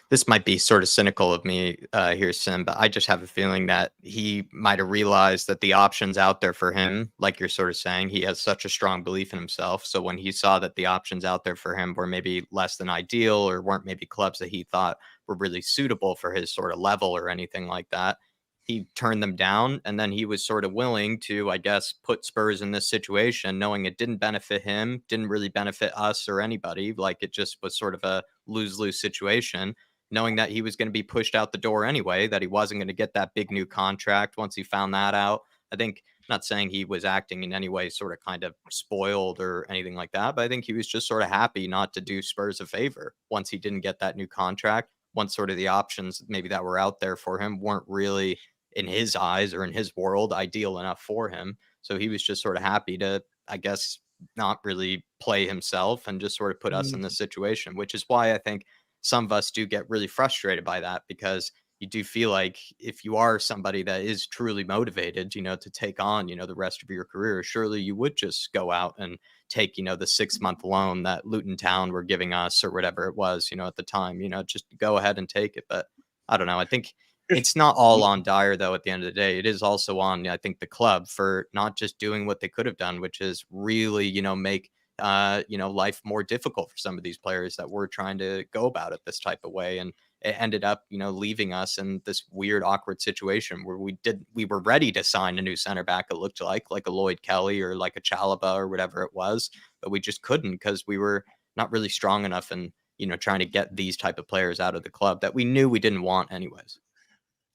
This might be sort of cynical of me here, Sim, but I just have a feeling that he might have realized that the options out there for him, like you're sort of saying, he has such a strong belief in himself. So when he saw that the options out there for him were maybe less than ideal, or weren't maybe clubs that he thought were really suitable for his sort of level or anything like that, he turned them down. And then he was sort of willing to, I guess, put Spurs in this situation, knowing it didn't benefit him, didn't really benefit us or anybody. Like it just was sort of a lose-lose situation, knowing that he was going to be pushed out the door anyway, that he wasn't going to get that big new contract once he found that out. I think, not saying he was acting in any way sort of kind of spoiled or anything like that, but I think he was just sort of happy not to do Spurs a favor once he didn't get that new contract, once sort of the options maybe that were out there for him weren't really, in his eyes or in his world, ideal enough for him. So he was just sort of happy to, I guess, not really play himself and just sort of put us in this situation, which is why I think some of us do get really frustrated by that, because you do feel like if you are somebody that is truly motivated, to take on, the rest of your career, surely you would just go out and take, the 6-month loan that Luton Town were giving us or whatever it was, at the time, just go ahead and take it. But I don't know. I think it's not all on Dyer, though, at the end of the day. It is also on, I think, the club for not just doing what they could have done, which is really, make life more difficult for some of these players that were trying to go about it this type of way. And it ended up, leaving us in this weird, awkward situation where we were ready to sign a new center back. It looked like a Lloyd Kelly or like a Chalobah or whatever it was, but we just couldn't, because we were not really strong enough in, trying to get these type of players out of the club that we knew we didn't want anyways.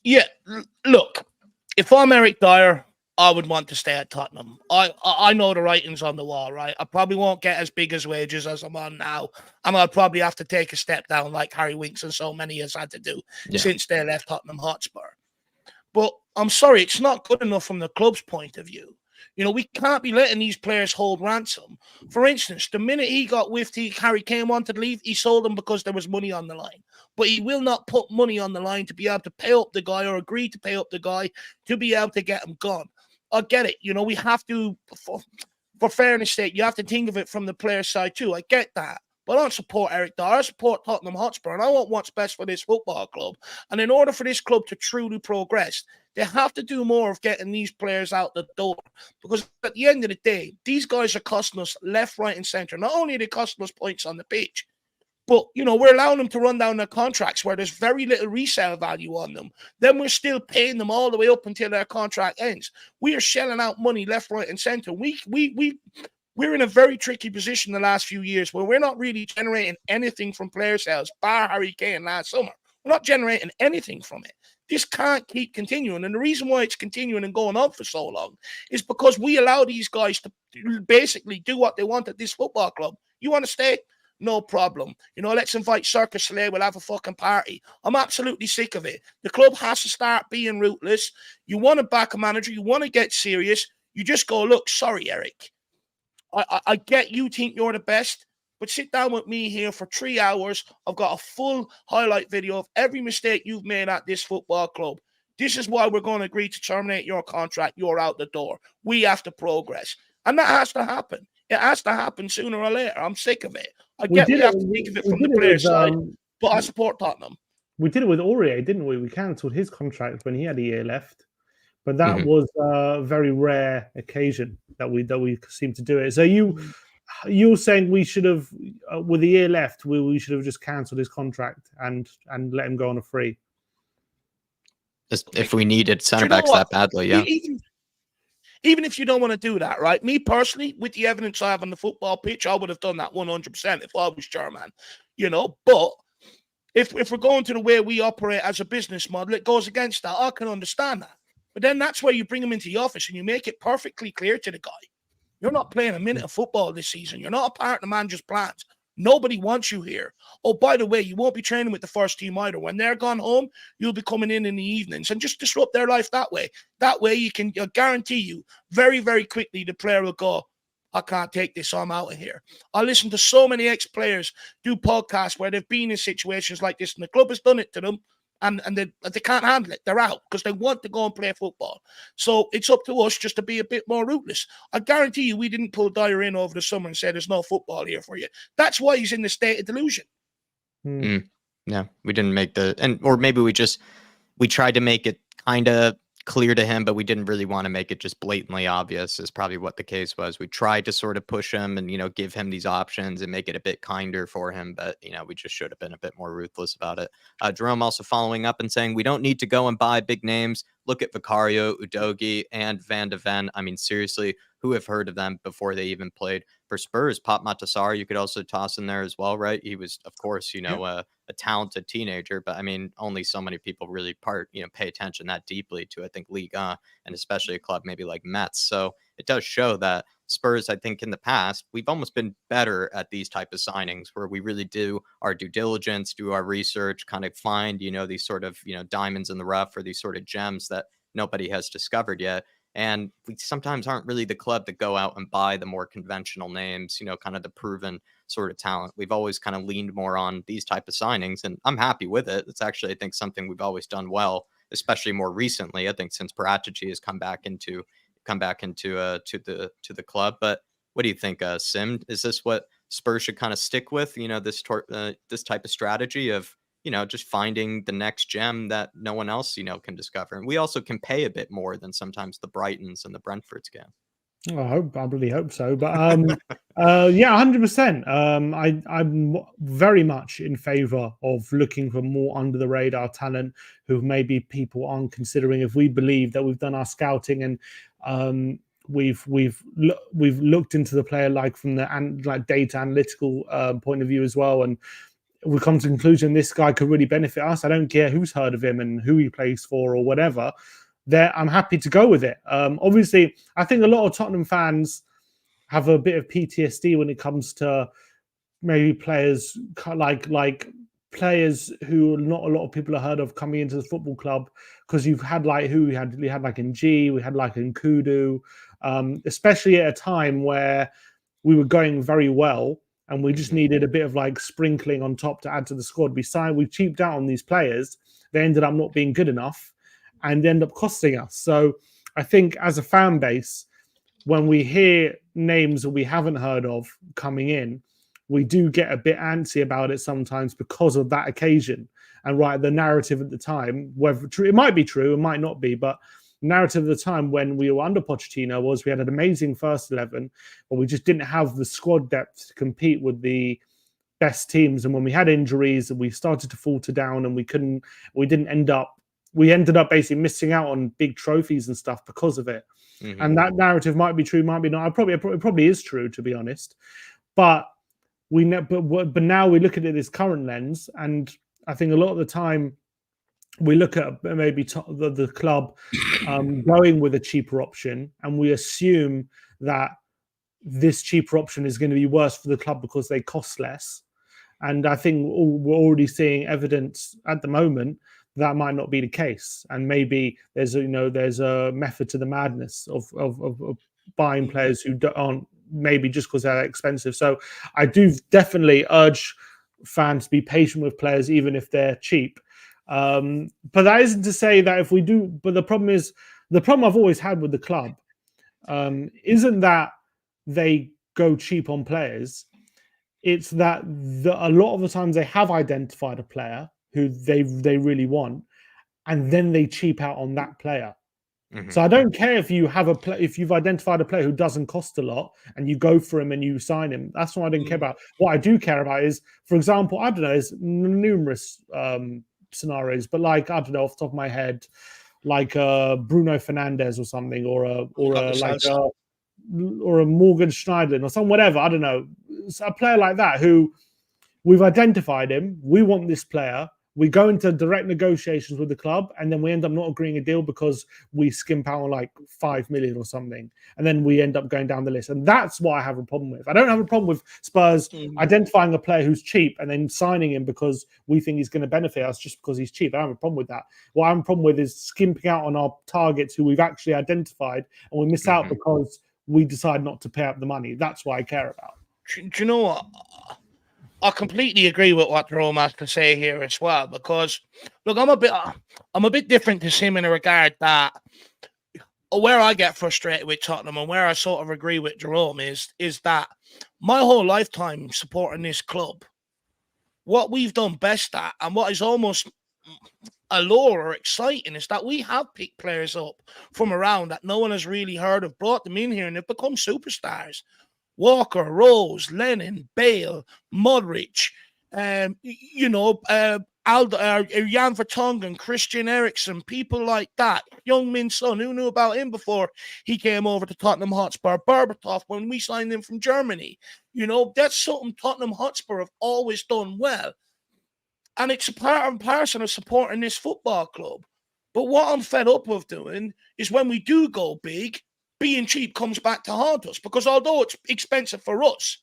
Yeah, look, if I'm Eric Dyer, I would want to stay at Tottenham. I know the writing's on the wall, right? I probably won't get as big as wages as I'm on now, and I'll probably have to take a step down like Harry Winks and so many has had to do since they left Tottenham Hotspur. But I'm sorry, it's not good enough from the club's point of view. We can't be letting these players hold ransom. For instance, the minute he got whiffed, Harry Kane wanted to leave, he sold him because there was money on the line. But he will not put money on the line to be able to pay up the guy or agree to pay up the guy to be able to get him gone. I get it. We have to, for fairness sake, you have to think of it from the player's side too. I get that. But I don't support Eric Dyer. I support Tottenham Hotspur, and I want what's best for this football club. And in order for this club to truly progress, they have to do more of getting these players out the door. Because at the end of the day, these guys are costing us left, right, and centre. Not only are they costing us points on the pitch, but, we're allowing them to run down their contracts where there's very little resale value on them. Then we're still paying them all the way up until their contract ends. We are shelling out money left, right, and centre. We're in a very tricky position the last few years where we're not really generating anything from player sales, bar Harry Kane last summer. We're not generating anything from it. This can't keep continuing. And the reason why it's continuing and going on for so long is because we allow these guys to basically do what they want at this football club. You want to stay? No problem. Let's invite Circus Soleil. We'll have a fucking party. I'm absolutely sick of it. The club has to start being ruthless. You want to back a manager. You want to get serious. You just go, look, sorry, Eric. I get you think you're the best, but sit down with me here for 3 hours. I've got a full highlight video of every mistake you've made at this football club. This is why we're going to agree to terminate your contract. You're out the door. We have to progress. And that has to happen. It has to happen sooner or later. I'm sick of it. I get we have to think of it from the player's side, but I support Tottenham. We did it with Aurier, didn't we? We cancelled his contract when he had a year left. But that was a very rare occasion that we seem to do it. So you're saying we should have, with a year left, we should have just cancelled his contract and let him go on a free. Just if we needed centre backs that badly, yeah. Even if you don't want to do that, right? Me personally, with the evidence I have on the football pitch, I would have done that 100% if I was chairman, But if we're going to the way we operate as a business model, it goes against that. I can understand that. But then that's where you bring him into the office and you make it perfectly clear to the guy. You're not playing a minute of football this season. You're not a part of the manager's plans. Nobody wants you here. Oh, by the way, you won't be training with the first team either. When they're gone home, you'll be coming in the evenings and just disrupt their life that way. That way, I'll guarantee you, very, very quickly, the player will go, I can't take this, I'm out of here. I listen to so many ex-players do podcasts where they've been in situations like this, and the club has done it to them, and they can't handle it. They're out because they want to go and play football. So it's up to us just to be a bit more ruthless. I guarantee you we didn't pull Dyer in over the summer and say there's no football here for you. That's why he's in the state of delusion. Yeah, we didn't make or maybe we tried to make it kind of clear to him, but we didn't really want to make it just blatantly obvious is probably what the case was. We tried to sort of push him and, give him these options and make it a bit kinder for him. But, we just should have been a bit more ruthless about it. Jerome also following up and saying, we don't need to go and buy big names. Look at Vicario, Udogie, and Van de Ven. I mean, seriously, who have heard of them before they even played for Spurs? Pop Matasar, you could also toss in there as well, right? He was, of course, a talented teenager, but I mean, only so many people really pay attention that deeply to, I think, Ligue 1, and especially a club maybe like Metz. So it does show that Spurs, I think in the past, we've almost been better at these type of signings where we really do our due diligence, do our research, kind of find, these sort of, diamonds in the rough or these sort of gems that nobody has discovered yet. And we sometimes aren't really the club that go out and buy the more conventional names, kind of the proven sort of talent. We've always kind of leaned more on these type of signings, and I'm happy with it. It's actually, I think, something we've always done well, especially more recently. I think since Paratici has come back into to the club. But what do you think, Sim? Is this what Spurs should kind of stick with? This type of strategy of just finding the next gem that no one else, can discover. And we also can pay a bit more than sometimes the Brightons and the Brentfords can. I really hope so. But yeah, 100%. I'm very much in favor of looking for more under the radar talent who maybe people aren't considering. If we believe that we've done our scouting and we've looked into the player like from the data analytical point of view as well, and we come to the conclusion this guy could really benefit us. I don't care who's heard of him and who he plays for or whatever. I'm happy to go with it. Obviously, I think a lot of Tottenham fans have a bit of PTSD when it comes to maybe players like players who not a lot of people have heard of coming into the football club, because you've had like we had like in G, we had like in Kudu, especially at a time where we were going very well and we just needed a bit of like sprinkling on top to add to the squad. We cheaped out on these players. They ended up not being good enough and end up costing us. So I think as a fan base, when we hear names that we haven't heard of coming in, we do get a bit antsy about it sometimes because of that occasion. And the narrative at the time, whether true, it might be true, it might not be, but narrative at the time when we were under Pochettino was we had an amazing first 11, but we just didn't have the squad depth to compete with the best teams. And when we had injuries and we started to falter down and we ended up basically missing out on big trophies and stuff because of it. Mm-hmm. And that narrative might be true, might be not. It probably is true, to be honest. But now we look at it this current lens, and I think a lot of the time we look at maybe the club going with a cheaper option, and we assume that this cheaper option is going to be worse for the club because they cost less. And I think we're already seeing evidence at the moment that might not be the case, and maybe there's a method to the madness of buying players who aren't, maybe just because they're expensive. So I do definitely urge fans to be patient with players, even if they're cheap. But that isn't to say that if we do. But the problem I've always had with the club isn't that they go cheap on players. It's that a lot of the times they have identified a player who they really want, and then they cheap out on that player. Mm-hmm. So I don't care if you have if you've identified a player who doesn't cost a lot and you go for him and you sign him. That's what I don't care about. What I do care about is, for example, I don't know, there's numerous scenarios, but like, I don't know, off the top of my head, like Bruno Fernandes or something, or a Morgan Schneiderlin or some whatever. I don't know, a player like that who we've identified him. We want this player. We go into direct negotiations with the club, and then we end up not agreeing a deal because we skimp out on like 5 million or something, and then we end up going down the list. And that's what I have a problem with. I don't have a problem with Spurs identifying a player who's cheap and then signing him because we think he's going to benefit us just because he's cheap. I don't have a problem with that. What I have a problem with is skimping out on our targets who we've actually identified, and we miss out because we decide not to pay up the money. That's what I care about. Do you know what? I completely agree with what Jerome has to say here as well, because look, I'm a bit different to him in a regard that where I get frustrated with Tottenham and where I sort of agree with Jerome is that my whole lifetime supporting this club, what we've done best at and what is almost allure or exciting is that we have picked players up from around that no one has really heard of, brought them in here, and they've become superstars. Walker, Rose, Lennon, Bale, Modric, Jan Vertonghen, Christian Eriksen, people like that. Young-Min Son, who knew about him before he came over to Tottenham Hotspur? Berbatov, when we signed him from Germany. That's something Tottenham Hotspur have always done well. And it's a part and parcel of supporting this football club. But what I'm fed up with doing is when we do go big, being cheap comes back to haunt us, because although it's expensive for us,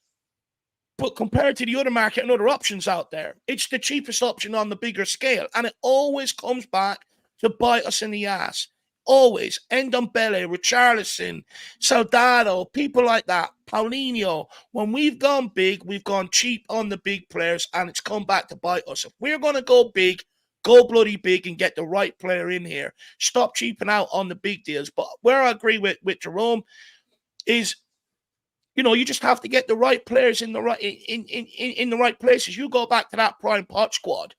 but compared to the other market and other options out there, it's the cheapest option on the bigger scale. And it always comes back to bite us in the ass. Always. Ndombele, Richarlison, Soldado, people like that, Paulinho. When we've gone big, we've gone cheap on the big players, and it's come back to bite us. If we're going to go big, go bloody big and get the right player in here. Stop cheaping out on the big deals. But where I agree with Jerome is, you just have to get the right players in the right in the right places. You go back to that prime pot squad.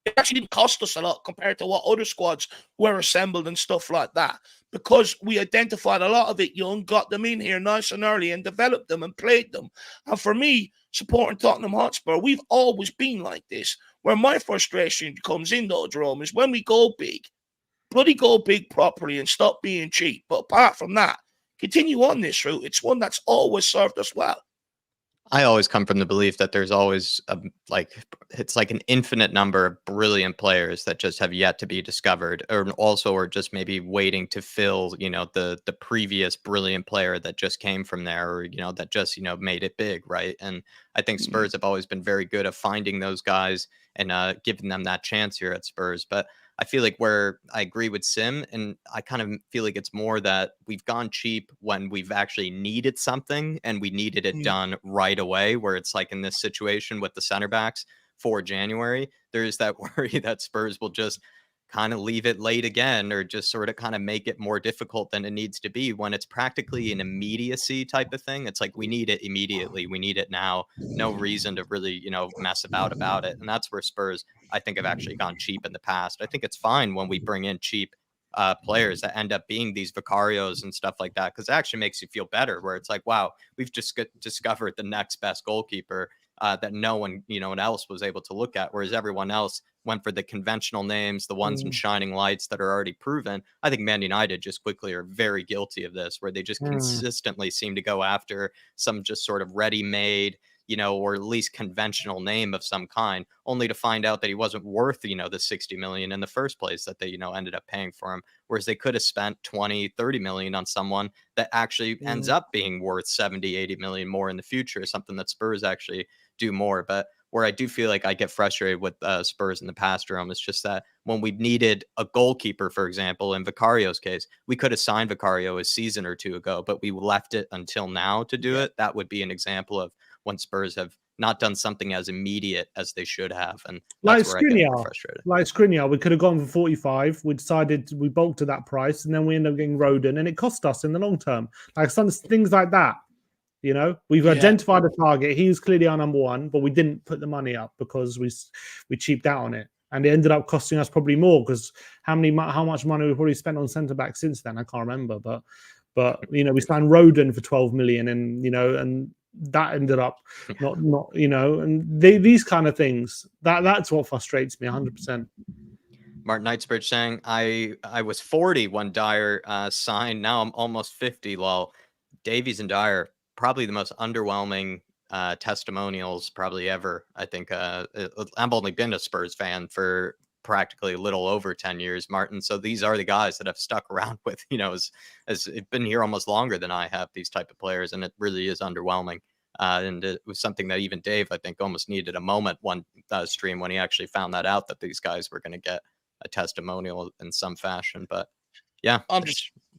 It actually didn't cost us a lot compared to what other squads were assembled and stuff like that, because we identified a lot of it young, got them in here nice and early and developed them and played them. And for me, supporting Tottenham Hotspur, we've always been like this. Where my frustration comes in, though, Jerome, is when we go big, bloody go big properly and stop being cheap. But apart from that, continue on this route. It's one that's always served us well. I always come from the belief that there's always it's like an infinite number of brilliant players that just have yet to be discovered, or also are just maybe waiting to fill, the previous brilliant player that just came from there, or that just made it big, right? And I think Spurs have always been very good at finding those guys and giving them that chance here at Spurs. But I feel like where I agree with Sim, and I kind of feel like it's more that we've gone cheap when we've actually needed something and we needed it done right away, where it's like in this situation with the center backs for January, there's that worry that Spurs will just kind of leave it late again, or just sort of kind of make it more difficult than it needs to be, when it's practically an immediacy type of thing. It's like, we need it immediately. We need it now. No reason to really, mess about it. And that's where Spurs, I think, have actually gone cheap in the past. I think it's fine when we bring in cheap players that end up being these Vicarios and stuff like that, because it actually makes you feel better, where it's like, wow, we've just discovered the next best goalkeeper that no one, else was able to look at, whereas everyone else went for the conventional names, the ones in shining lights that are already proven. I think Man United just quickly are very guilty of this, where they just consistently seem to go after some just sort of ready-made, or at least conventional name of some kind, only to find out that he wasn't worth, the 60 million in the first place that they, ended up paying for him. Whereas they could have spent 20, 30 million on someone that actually ends up being worth 70, 80 million more in the future, something that Spurs actually do more. But where I do feel like I get frustrated with Spurs in the past, Jerome, is just that when we needed a goalkeeper, for example, in Vicario's case, we could have signed Vicario a season or two ago, but we left it until now to do it. That would be an example of when Spurs have not done something as immediate as they should have. And that's where I get more frustrated. Like Skriniar, we could have gone for 45. We decided we bulked to that price, and then we ended up getting Roden, and it cost us in the long term. Like some things like that. We've identified a target. He was clearly our number one, but we didn't put the money up because we cheaped out on it, and it ended up costing us probably more, because how much money we probably spent on centre back since then, I can't remember. But we signed Roden for 12 million, and and that ended up not and these kind of things. That's what frustrates me 100%. Martin Knightsbridge saying, I was 40 when Dyer signed. Now I'm almost 50. Lol. Davies and Dyer, probably the most underwhelming testimonials probably ever. I think I've only been a Spurs fan for practically a little over 10 years, Martin. So these are the guys that I've stuck around with, as been here almost longer than I have, these type of players. And it really is underwhelming. And it was something that even Dave, I think, almost needed a moment one stream when he actually found that out, that these guys were going to get a testimonial in some fashion. But yeah,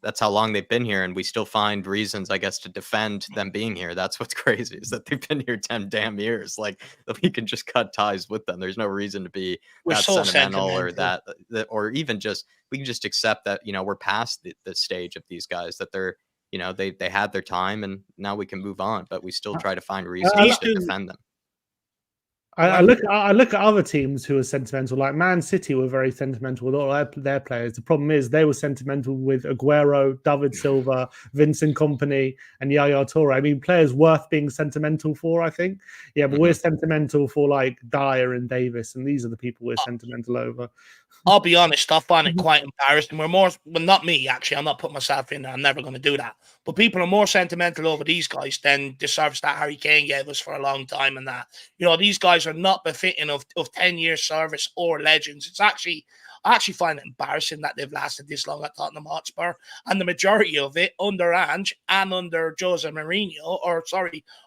that's how long they've been here, and we still find reasons, I guess, to defend them being here. That's what's crazy, is that they've been here 10 damn years. Like, we can just cut ties with them. There's no reason to be that sentimental, or that, or even just, we can just accept that, we're past the stage of these guys, that they're, they had their time, and now we can move on, but we still try to find reasons to defend them. I look at other teams who are sentimental, like Man City were very sentimental with all their players. The problem is they were sentimental with Aguero, David Silva, Vincent Kompany, and Yaya Toure. I mean, players worth being sentimental for, I think. Yeah, but we're sentimental for like Dyer and Davis, and these are the people we're sentimental over. I'll be honest, I find it quite embarrassing. We're more, well, not me, actually. I'm not putting myself in there. I'm never going to do that. But people are more sentimental over these guys than the service that Harry Kane gave us for a long time. And that, these guys are not befitting of 10 years service or legends. I actually find it embarrassing that they've lasted this long at Tottenham Hotspur, and the majority of it under Ange and under Jose Mourinho,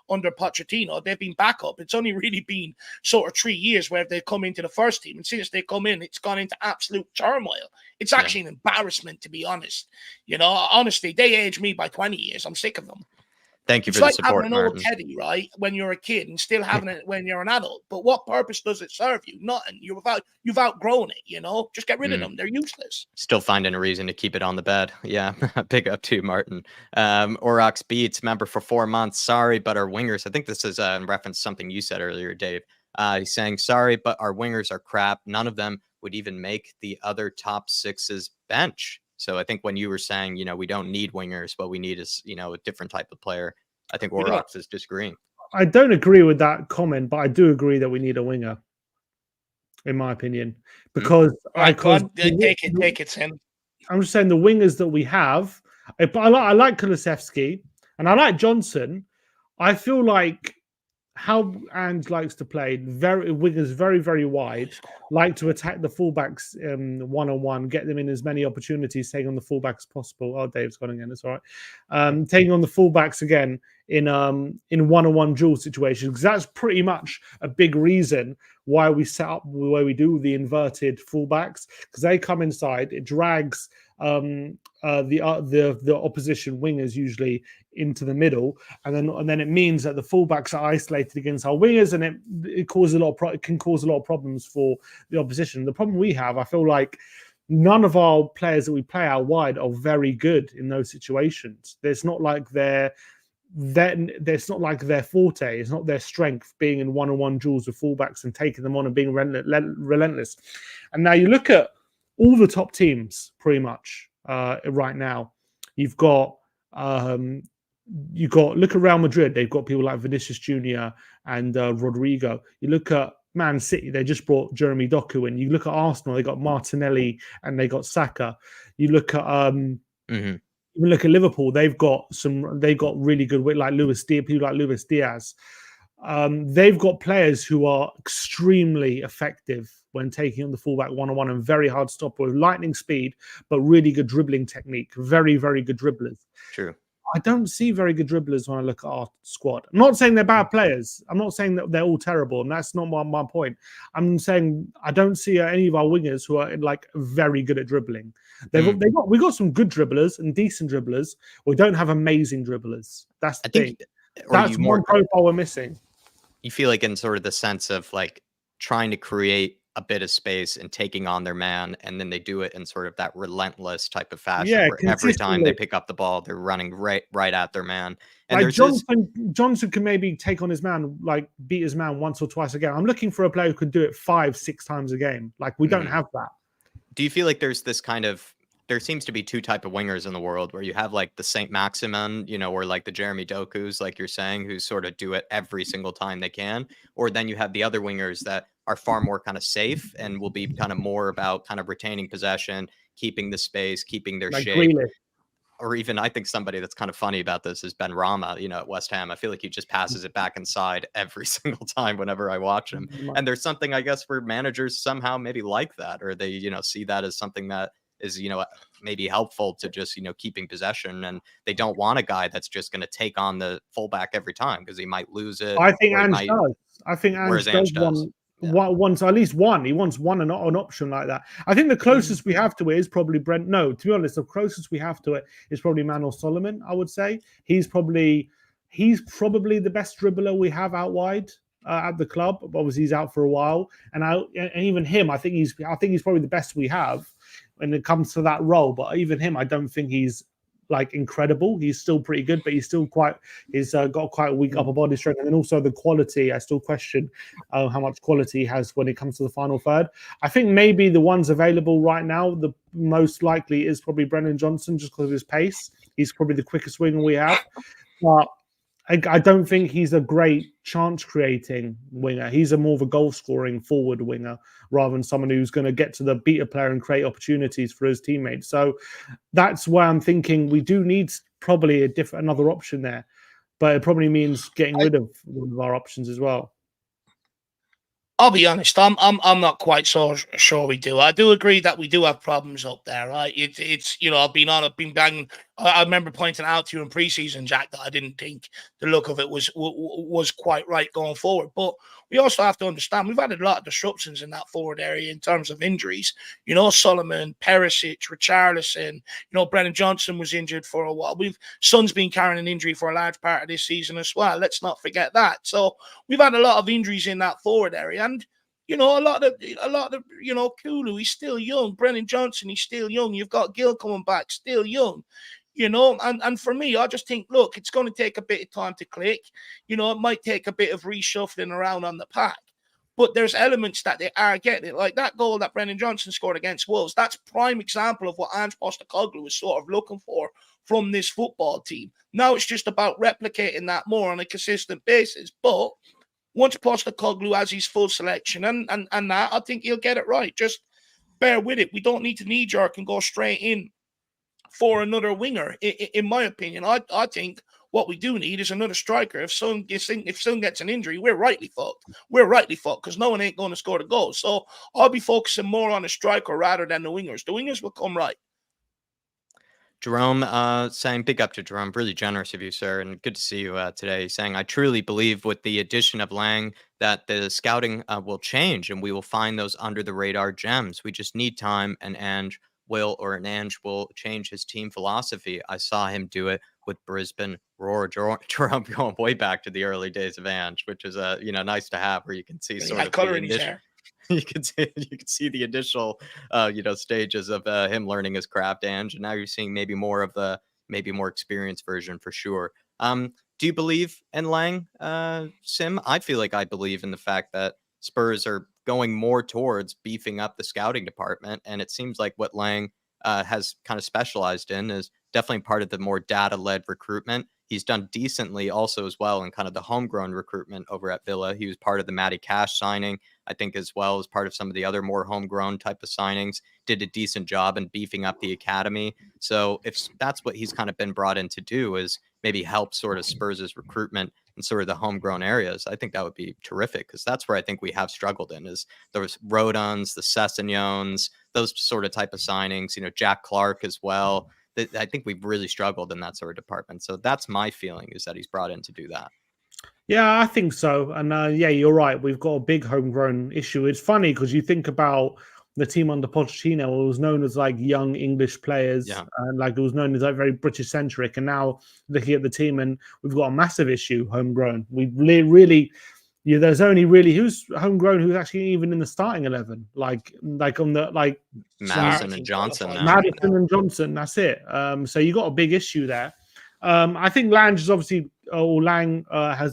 under Pochettino, they've been backup. It's only really been sort of 3 years where they've come into the first team, and since they come in, it's gone into absolute turmoil. It's actually an embarrassment, to be honest. Honestly, they age me by 20 years. I'm sick of them. Thank you for the support, having an old Teddy, right, when you're a kid, and still having it when you're an adult. But what purpose does it serve you? Nothing. You've outgrown it, Just get rid of them. They're useless. Still finding a reason to keep it on the bed. Yeah, big up to Martin. Orox Beats, member for 4 months. Sorry, but our wingers, I think this is in reference to something you said earlier, Dave. He's saying, sorry, but our wingers are crap. None of them would even make the other top six's bench. So I think when you were saying, we don't need wingers, what we need is, a different type of player. I think Orox is disagreeing. I don't agree with that comment, but I do agree that we need a winger, in my opinion, because take it, Tim. I'm just saying the wingers that we have But I like Kulusevski and I like Johnson. I feel like how Ange likes to play wingers very, very wide, like to attack the fullbacks one-on-one, get them in as many opportunities, taking on the fullbacks as possible. Oh, Dave's gone again. It's all right. Taking on the fullbacks again in one-on-one duel situations, because that's pretty much a big reason why we set up the way we do the inverted fullbacks, because they come inside, it drags the opposition wingers usually into the middle, and then it means that the fullbacks are isolated against our wingers, and it causes it can cause a lot of problems for the opposition. The problem we have, I feel like, none of our players that we play out wide are very good in those situations. It's not like their forte. It's not their strength being in one-on-one duels with fullbacks and taking them on and being relentless. And now you look at all the top teams pretty much right now. You've got look at Real Madrid. They've got people like Vinicius Jr. and Rodrigo. You look at Man City. They just brought Jeremy Doku in. You look at Arsenal. They got Martinelli and they got Saka. You look at even look at Liverpool. They've got really good like people like Luis Diaz. They've got players who are extremely effective when taking on the fullback one-on-one and very hard to stop with lightning speed, but really good dribbling technique. Very, very good dribblers. True. I don't see very good dribblers when I look at our squad. I'm not saying they're bad players. I'm not saying that they're all terrible, and that's not my point. I'm saying I don't see any of our wingers who are like very good at dribbling. We got some good dribblers and decent dribblers. We don't have amazing dribblers. That's the thing. That's one profile we're missing. You feel like in sort of the sense of like trying to create a bit of space and taking on their man, and then they do it in sort of that relentless type of fashion where every time they pick up the ball, they're running right at their man. And like Johnson can maybe take on his man, like beat his man once or twice a game. I'm looking for a player who could do it 5-6 times a game. Like we don't have that. Do you feel like there's this kind of, there seems to be two type of wingers in the world where you have like the Saint Maximin, or like the Jeremy Dokus, like you're saying, who sort of do it every single time they can, or then you have the other wingers that are far more kind of safe and will be kind of more about kind of retaining possession, keeping the space, keeping their shape. Grealish. Or even I think somebody that's kind of funny about this is Ben Rama, at West Ham. I feel like he just passes it back inside every single time whenever I watch him. And there's something, I guess, where managers somehow maybe like that, or they, see that as something that is, maybe helpful to just, keeping possession. And they don't want a guy that's just going to take on the fullback every time because he might lose it. I think Ange does. I think Ange does. Wants at least one. He wants one and an option like that. I think the closest we have to it is probably Brent. No, to be honest, the closest we have to it is probably Manuel Solomon. I would say he's probably the best dribbler we have out wide at the club. Obviously, he's out for a while, and even him, I think he's probably the best we have when it comes to that role. But even him, I don't think he's like incredible. He's still pretty good, but he's still he's got quite a weak upper body strength. And then also the quality, I still question how much quality he has when it comes to the final third. I think maybe the ones available right now, the most likely is probably Brennan Johnson, just because of his pace. He's probably the quickest winger we have. But I don't think he's a great chance-creating winger. He's more of a goal-scoring forward winger rather than someone who's going to get to the beat a player and create opportunities for his teammates. So that's why I'm thinking we do need probably another option there. But it probably means getting rid of one of our options as well. I'll be honest, I'm not quite so sure we do. I do agree that we do have problems up there, right? It's I've been banging. I remember pointing out to you in preseason, Jack, that I didn't think the look of it was quite right going forward. But we also have to understand we've had a lot of disruptions in that forward area in terms of injuries. Solomon, Perisic, Richarlison. Brennan Johnson was injured for a while. Son's been carrying an injury for a large part of this season as well. Let's not forget that. So we've had a lot of injuries in that forward area, and a lot of Kulu, he's still young. Brennan Johnson, he's still young. You've got Gill coming back, still young. And for me, I just think, look, it's going to take a bit of time to click. It might take a bit of reshuffling around on the pack. But there's elements that they are getting. Like that goal that Brennan Johnson scored against Wolves, that's prime example of what Ange Postecoglou is sort of looking for from this football team. Now it's just about replicating that more on a consistent basis. But once Postecoglou has his full selection and that, I think he'll get it right. Just bear with it. We don't need to knee-jerk and go straight in for another winger. In my opinion, I think what we do need is another striker. If Son gets an injury, we're rightly fucked. We're rightly fucked because no one ain't going to score the goals. So I'll be focusing more on the striker rather than the wingers. The wingers will come right. Jerome saying, big up to Jerome, really generous of you, sir, and good to see you today. Saying, I truly believe with the addition of Lang that the scouting will change and we will find those under the radar gems. We just need time, and Ange will change his team philosophy. I saw him do it with Brisbane Roar. Jerome going way back to the early days of Ange, which is nice to have, where you can see sort of color in his hair. You can see the initial stages of him learning his craft, Ange, and now you're seeing maybe more experienced version for sure. Do you believe in Lang, Sim? I feel like I believe in the fact that Spurs are going more towards beefing up the scouting department, and it seems like what Lang has kind of specialized in is definitely part of the more data-led recruitment. He's done decently also as well in kind of the homegrown recruitment over at Villa. He was part of the Matty Cash signing, I think, as well as part of some of the other more homegrown type of signings. Did a decent job in beefing up the academy. So if that's what he's kind of been brought in to do, is maybe help sort of Spurs' recruitment in sort of the homegrown areas, I think that would be terrific, because that's where I think we have struggled in, is those Rodons, the Sessignones, those sort of type of signings, Jack Clark as well. I think we've really struggled in that sort of department. So that's my feeling, is that he's brought in to do that. Yeah, I think so. And you're right. We've got a big homegrown issue. It's funny because you think about the team under Pochettino, it was known as like young English players, and like it was known as like very British centric. And now looking at the team, and we've got a massive issue homegrown. We really, there's only really who's homegrown who's actually even in the starting 11, like on the Madison and Johnson now. Madison and Johnson. That's it. So you got a big issue there. I think Lang has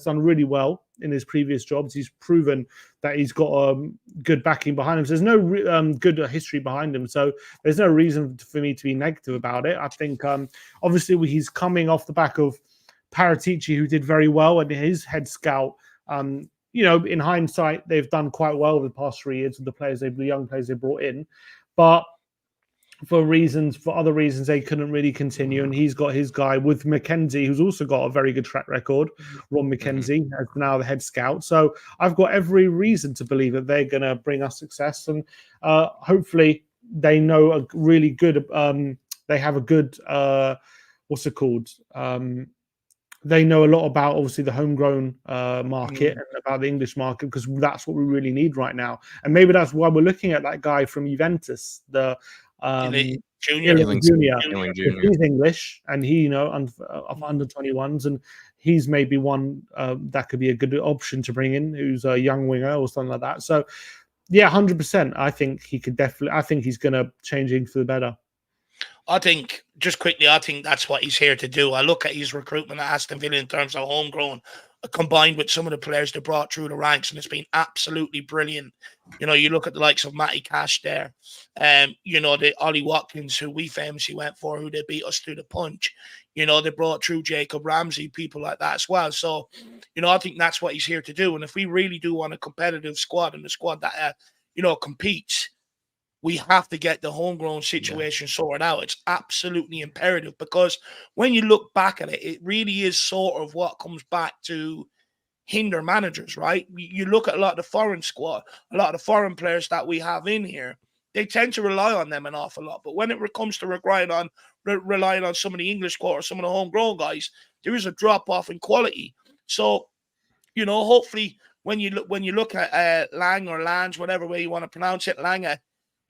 done really well in his previous jobs. He's proven that he's got good backing behind him. So there's no good history behind him. So there's no reason for me to be negative about it. I think obviously he's coming off the back of Paratici, who did very well, and his head scout. In hindsight, they've done quite well over the past 3 years with the young players they brought in, but for other reasons, they couldn't really continue. And he's got his guy with Mackenzie, who's also got a very good track record. Ron Mackenzie as now the head scout. So I've got every reason to believe that they're going to bring us success, and hopefully they know a really good. They have a good. What's it called? They know a lot about obviously the homegrown market and about the English market, because that's what we really need right now. And maybe that's why we're looking at that guy from Juventus, the Junior. He's English, and he of under 21s, and he's maybe one that could be a good option to bring in, who's a young winger or something like that. So yeah, 100%. I think he could definitely. I think he's going to change things for the better. I think, just quickly, I think that's what he's here to do. I look at his recruitment at Aston Villa in terms of homegrown, combined with some of the players they brought through the ranks, and it's been absolutely brilliant. You look at the likes of Matty Cash there, the Ollie Watkins, who we famously went for, who they beat us through the punch. They brought through Jacob Ramsey, people like that as well. So, I think that's what he's here to do. And if we really do want a competitive squad, and a squad that, competes, we have to get the homegrown situation sorted out. It's absolutely imperative, because when you look back at it, it really is sort of what comes back to hinder managers, right? You look at a lot of the foreign squad, a lot of the foreign players that we have in here, they tend to rely on them an awful lot. But when it comes to relying on some of the English squad or some of the homegrown guys, there is a drop-off in quality. So, hopefully when you look at Lang or Lange, whatever way you want to pronounce it, Lange,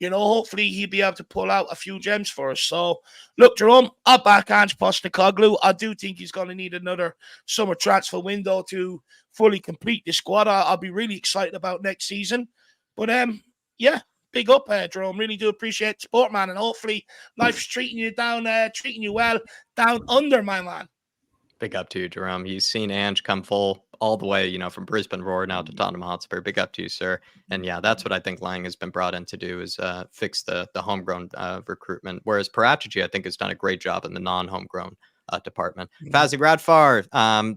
hopefully he'll be able to pull out a few gems for us. So, look, Jerome, I'll back Ange Postecoglou. I do think he's going to need another summer transfer window to fully complete the squad. I'll be really excited about next season. But, big up, Jerome. Really do appreciate the support, man. And hopefully life's treating you well down under, my man. Big up to you, Jerome. He's seen Ange come full all the way, from Brisbane Roar now to Tottenham Hotspur. Big up to you, sir. And yeah, that's what I think Lang has been brought in to do, is fix the homegrown recruitment. Whereas Paratici, I think, has done a great job in the non-homegrown department. Fazzy Radfar,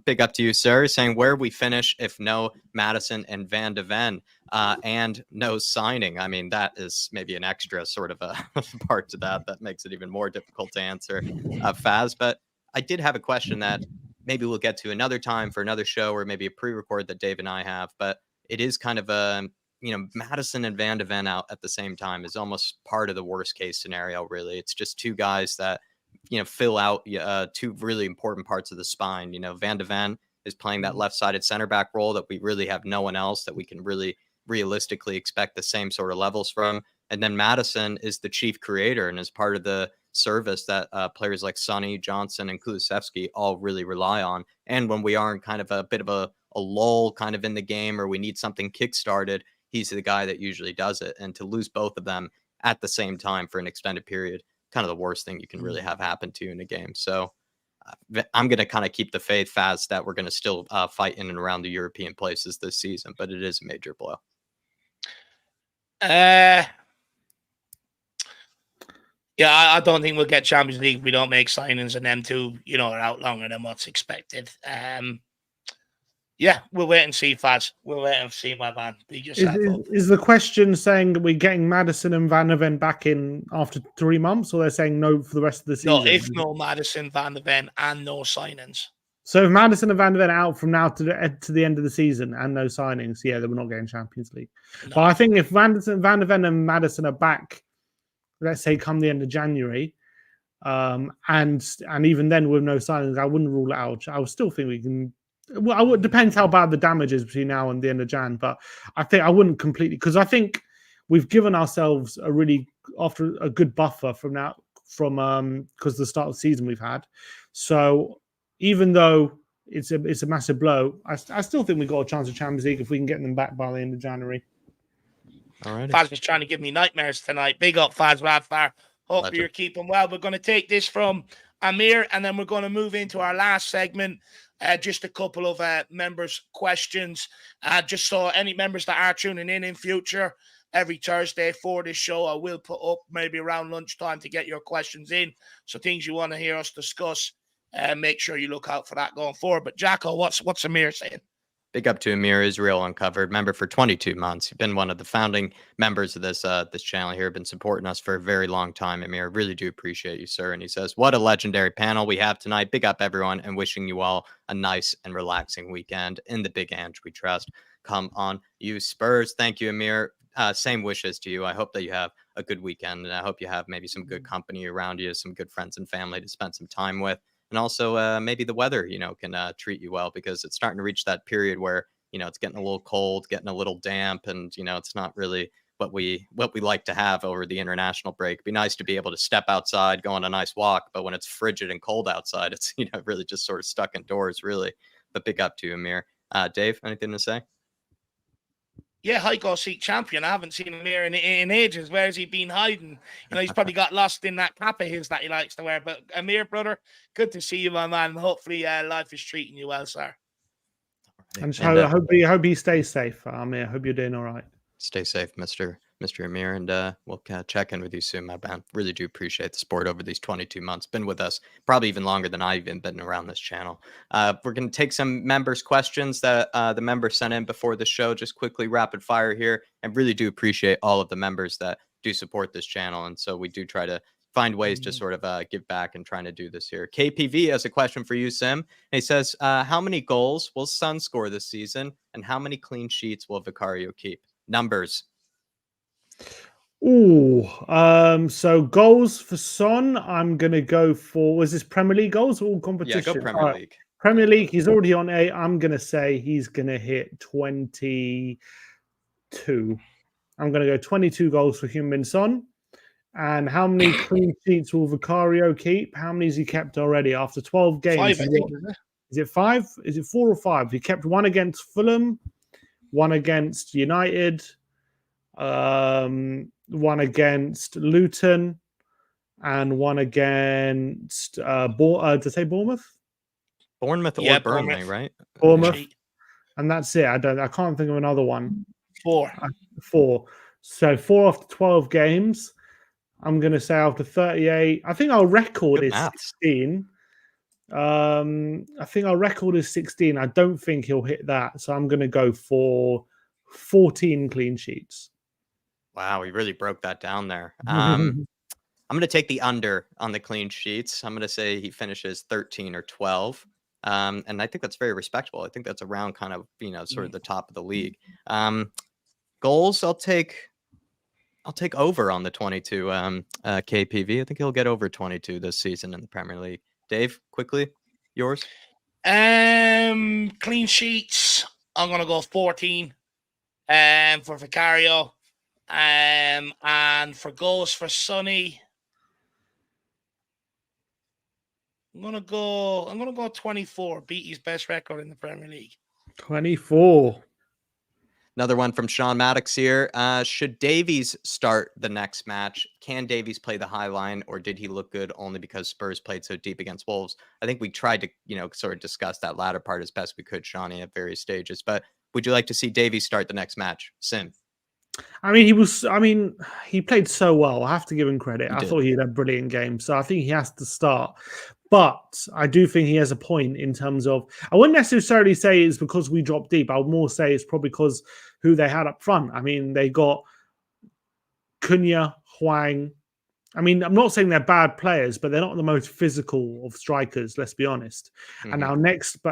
big up to you, sir, saying, where we finish if no Madison and Van de Ven. and no signing. I mean, that is maybe an extra sort of a part to that makes it even more difficult to answer, Faz. But I did have a question that maybe we'll get to another time for another show, or maybe a pre-record that Dave and I have. But it is kind of a, Madison and Van de Ven out at the same time is almost part of the worst case scenario, really. It's just two guys that, fill out two really important parts of the spine. Van de Ven is playing that left-sided center back role that we really have no one else that we can really realistically expect the same sort of levels from. And then Madison is the chief creator and is part of the service that players like Sonny, Johnson, and Kulusevski all really rely on. And when we are in kind of a bit of a lull kind of in the game, or we need something kick-started, he's the guy that usually does it. And to lose both of them at the same time for an extended period, kind of the worst thing you can really have happen to you in a game. So I'm going to kind of keep the faith fast that we're going to still fight in and around the European places this season, but it is a major blow. Yeah, I don't think we'll get Champions League if we don't make signings, and them two, are out longer than what's expected. Yeah, we'll wait and see, Faz. We'll wait and see, my man. Is the question saying that we're getting Madison and Van de Ven back in after 3 months, or they're saying no for the rest of the season? No, if no Madison, Van de Ven, and no signings. So if Madison and Van de Ven are out from now to the end of the season and no signings, yeah, then we're not getting Champions League. No. But I think if Van de Ven and Madison are back, let's say come the end of January, and even then with no signings, I wouldn't rule it out. I would still think we can. Well, it depends how bad the damage is between now and the end of Jan, but I think I wouldn't completely, because I think we've given ourselves after a good buffer from because the start of the season we've had. So even though it's a massive blow, I still think we've got a chance of Champions League if we can get them back by the end of January. All right. Faz is trying to give me nightmares tonight. Big up, Faz Radfar. Hope you're keeping well. We're going to take this from Amir, and then we're going to move into our last segment. Just a couple of members' questions. Just so any members that are tuning in future, every Thursday for this show, I will put up maybe around lunchtime to get your questions in. So things you want to hear us discuss, make sure you look out for that going forward. But Jacko, what's Amir saying? Big up to Amir, Israel Uncovered, member for 22 months. You've been one of the founding members of this channel here, been supporting us for a very long time, Amir. Really do appreciate you, sir. And he says, what a legendary panel we have tonight. Big up, everyone, and wishing you all a nice and relaxing weekend in the Big Ange we trust. Come on, you Spurs. Thank you, Amir. Same wishes to you. I hope that you have a good weekend, and I hope you have maybe some good company around you, some good friends and family to spend some time with. And also maybe the weather, can treat you well, because it's starting to reach that period where, it's getting a little cold, getting a little damp, and, it's not really what we like to have over the international break. It'd be nice to be able to step outside, go on a nice walk. But when it's frigid and cold outside, it's, really just sort of stuck indoors, really. But big up to you, Amir. Dave, anything to say? Yeah, Heiko Seek champion. I haven't seen him here in ages. Where has he been hiding? He's probably got lost in that cap of his that he likes to wear. But Amir, brother, good to see you, my man. Hopefully life is treating you well, sir. And I hope you stay safe, Amir. I hope you're doing all right. Stay safe, Mr. Amir, and we'll check in with you soon, my man. Really do appreciate the support over these 22 months. Been with us probably even longer than I've even been around this channel. We're going to take some members' questions that the members sent in before the show, just quickly rapid fire here, and really do appreciate all of the members that do support this channel. And so we do try to find ways to sort of give back and trying to do this here. KPV has a question for you, Sim. And he says, how many goals will Son score this season, and how many clean sheets will Vicario keep? Numbers. So goals for Son, I'm going to go for, was this Premier League goals or all competition? Yeah, go Premier League. Premier League, he's already on 8. I'm going to say he's going to hit 22. I'm going to go 22 goals for Heung-min Son. And how many clean sheets will Vicario keep? How many has he kept already after 12 games? 5, I think. Is it 5? Is it 4 or 5? He kept 1 against Fulham, 1 against United, 1 against Luton, and 1 against did I say Bournemouth? Bournemouth or Burnley, right? Bournemouth. And that's it. I can't think of another one. 4. 4. So 4 after 12 games. I'm going to say after 38. I think our record is 16. I think our record is 16. I don't think he'll hit that. So I'm going to go for 14 clean sheets. Wow, we really broke that down there. I'm going to take the under on the clean sheets. I'm going to say he finishes 13 or 12. And I think that's very respectable. I think that's around kind of, sort of the top of the league. Goals, I'll take over on the 22 KPV. I think he'll get over 22 this season in the Premier League. Dave, quickly, yours? Clean sheets, I'm going to go 14 for Vicario. And for goals for Sonny, I'm gonna go 24. Beat his best record in the Premier League. 24. Another one from Sean Maddox here. Should Davies start the next match? Can Davies play the high line, or did he look good only because Spurs played so deep against Wolves? I think we tried to, sort of discuss that latter part as best we could, Shawnee, at various stages. But would you like to see Davies start the next match? Sim? He played so well. I have to give him credit. I thought he had a brilliant game. So I think he has to start. But I do think he has a point in terms of, I wouldn't necessarily say it's because we dropped deep. I would more say it's probably because who they had up front. I mean, they got Cunha, Hwang. I mean, I'm not saying they're bad players, but they're not the most physical of strikers, let's be honest. Mm-hmm. And now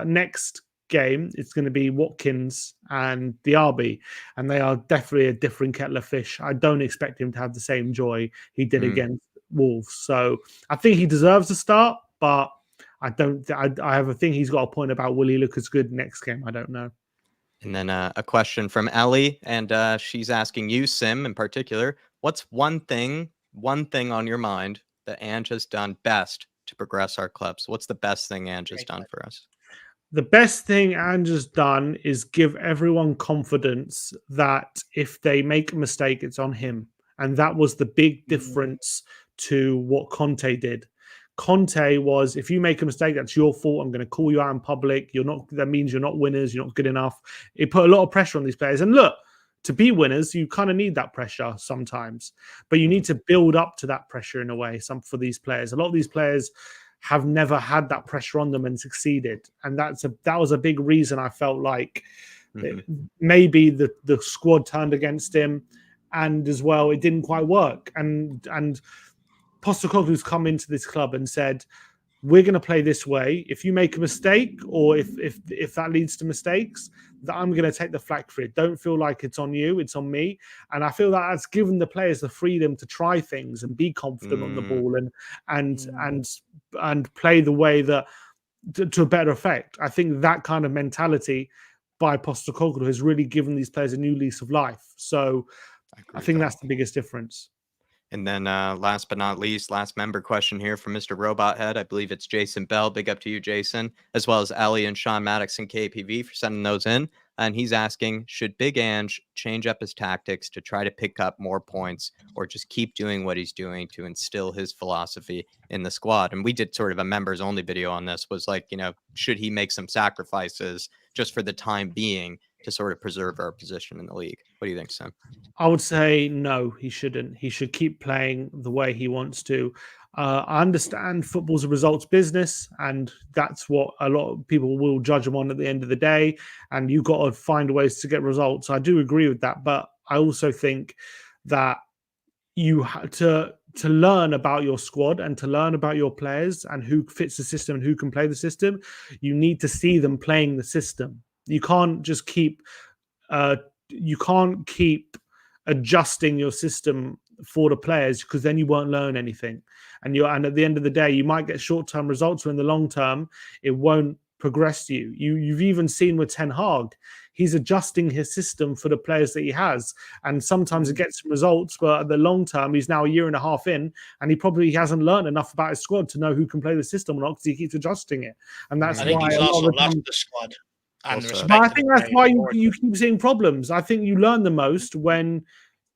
next game, it's going to be Watkins and Diaby, and they are definitely a different kettle of fish. I don't expect him to have the same joy he did against Wolves. So I think he deserves a start, but I have a thing he's got a point about will he look as good next game? I don't know. And then a question from Ellie, and she's asking you, Sim, in particular, what's one thing on your mind that Ange has done best to progress our clubs? What's the best thing Ange has done for us? The best thing Ange has done is give everyone confidence that if they make a mistake, it's on him. And that was the big difference to what Conte did. Conte was, if you make a mistake, that's your fault. I'm going to call you out in public. That means you're not winners. You're not good enough. It put a lot of pressure on these players. And look, to be winners, you kind of need that pressure sometimes. But you need to build up to that pressure in a way, for these players. A lot of these players have never had that pressure on them and succeeded. And that was a big reason I felt like maybe the squad turned against him, and as well, it didn't quite work. And Postecoglou's come into this club and said, we're going to play this way. If you make a mistake, or if that leads to mistakes, that I'm going to take the flak for it. Don't feel like it's on you, it's on me. And I feel that that's given the players the freedom to try things and be confident on the ball and play the way that to a better effect. I think that kind of mentality by Postecoglou has really given these players a new lease of life. So I think that's the biggest difference. And then last but not least, last member question here from Mr. Robot Head. I believe it's Jason Bell. Big up to you, Jason, as well as Ellie and Sean Maddox and KPV for sending those in. And he's asking, should Big Ange change up his tactics to try to pick up more points, or just keep doing what he's doing to instill his philosophy in the squad? And we did sort of a members only video on this, was like, should he make some sacrifices just for the time being to sort of preserve our position in the league? What do you think, Sam? I would say no, he shouldn't. He should keep playing the way he wants to. I understand football's a results business, and that's what a lot of people will judge him on at the end of the day. And you've got to find ways to get results. I do agree with that, but I also think that you have to learn about your squad and to learn about your players and who fits the system and who can play the system. You need to see them playing the system. You can't just keep adjusting your system for the players, because then you won't learn anything. And at the end of the day, you might get short-term results, but in the long term, it won't progress you. You've even seen with Ten Hag, he's adjusting his system for the players that he has. And sometimes it gets some results, but at the long term, he's now a year and a half in, and he probably hasn't learned enough about his squad to know who can play the system or not, because he keeps adjusting it. And that's why he's also lost the squad. But I think that's why you keep seeing problems. I think you learn the most when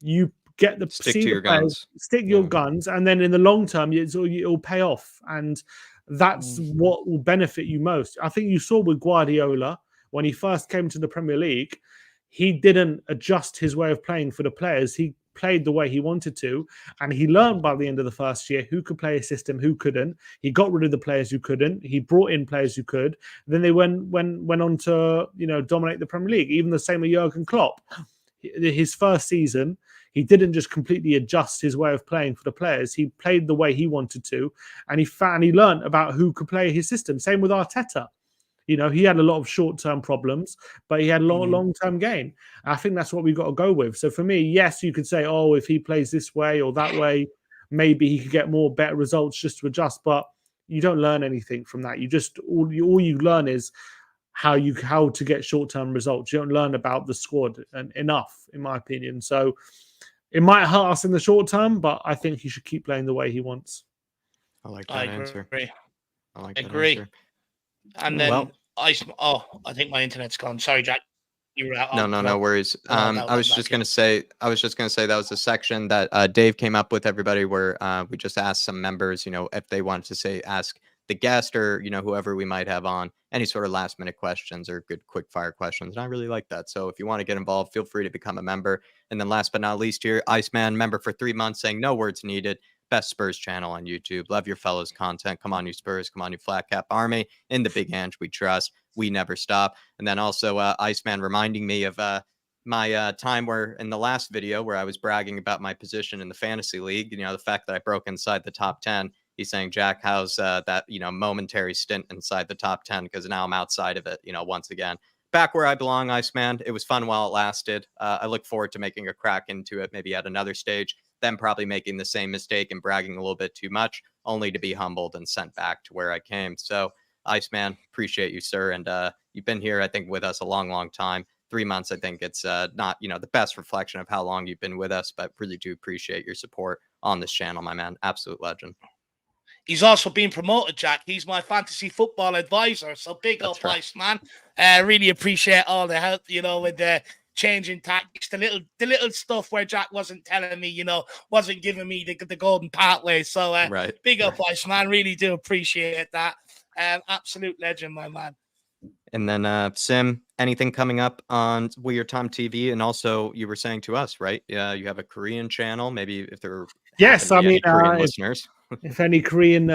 you get the stick to your guns, and then in the long term, it'll pay off, and that's what will benefit you most. I think you saw with Guardiola when he first came to the Premier League, he didn't adjust his way of playing for the players. He played the way he wanted to, and he learned by the end of the first year who could play a system, who couldn't. He got rid of the players who couldn't. He brought in players who could. Then they went on to dominate the Premier League. Even the same with Jurgen Klopp. his first season, he didn't just completely adjust his way of playing for the players. He played the way he wanted to, and he learned about who could play his system. Same with Arteta. You know, he had a lot of short-term problems, but he had a lot of long-term gain. I think that's what we've got to go with. So for me, yes, you could say, oh, if he plays this way or that way, maybe he could get better results just to adjust. But you don't learn anything from that. You just all you learn is how to get short-term results. You don't learn about the squad enough, in my opinion. So it might hurt us in the short term, but I think he should keep playing the way he wants. I like that answer. I like that answer. And then I think my internet's gone. Sorry, Jack. You were out. No worries. I was just gonna say that was a section that Dave came up with everybody where we just asked some members, you know, if they wanted to ask the guest or, you know, whoever we might have on any sort of last minute questions or good quick fire questions. And I really like that. So if you want to get involved, feel free to become a member. And then last but not least here, Iceman, member for 3 months, saying no words needed. Best Spurs channel on YouTube. Love your fellows content. Come on, you Spurs. Come on, you Flat Cap Army. In the Big Ange we trust. We never stop. And then also Iceman reminding me of my time where in the last video where I was bragging about my position in the fantasy league, you know, the fact that I broke inside the top 10. He's saying, Jack, how's that, you know, momentary stint inside the top 10? Because now I'm outside of it, you know, once again. Back where I belong, Iceman. It was fun while it lasted. I look forward to making a crack into it, maybe at another stage, then probably making the same mistake and bragging a little bit too much, only to be humbled and sent back to where I came. So, Iceman, appreciate you, sir. And you've been here, I think, with us a long, long time. 3 months, I think it's not, you know, the best reflection of how long you've been with us, but really do appreciate your support on this channel, my man. Absolute legend. He's also been promoted, Jack. He's my fantasy football advisor. So big up, Iceman. Really appreciate all the help, you know, with the changing tactics, the little stuff where Jack wasn't telling me, you know, wasn't giving me the golden pathway. So big up, Iceman. Really do appreciate that. Absolute legend, my man. And then Sim, anything coming up on We Your Time TV? And also, you were saying to us, right? You have a Korean channel. Maybe if there are Korean listeners. If any Korean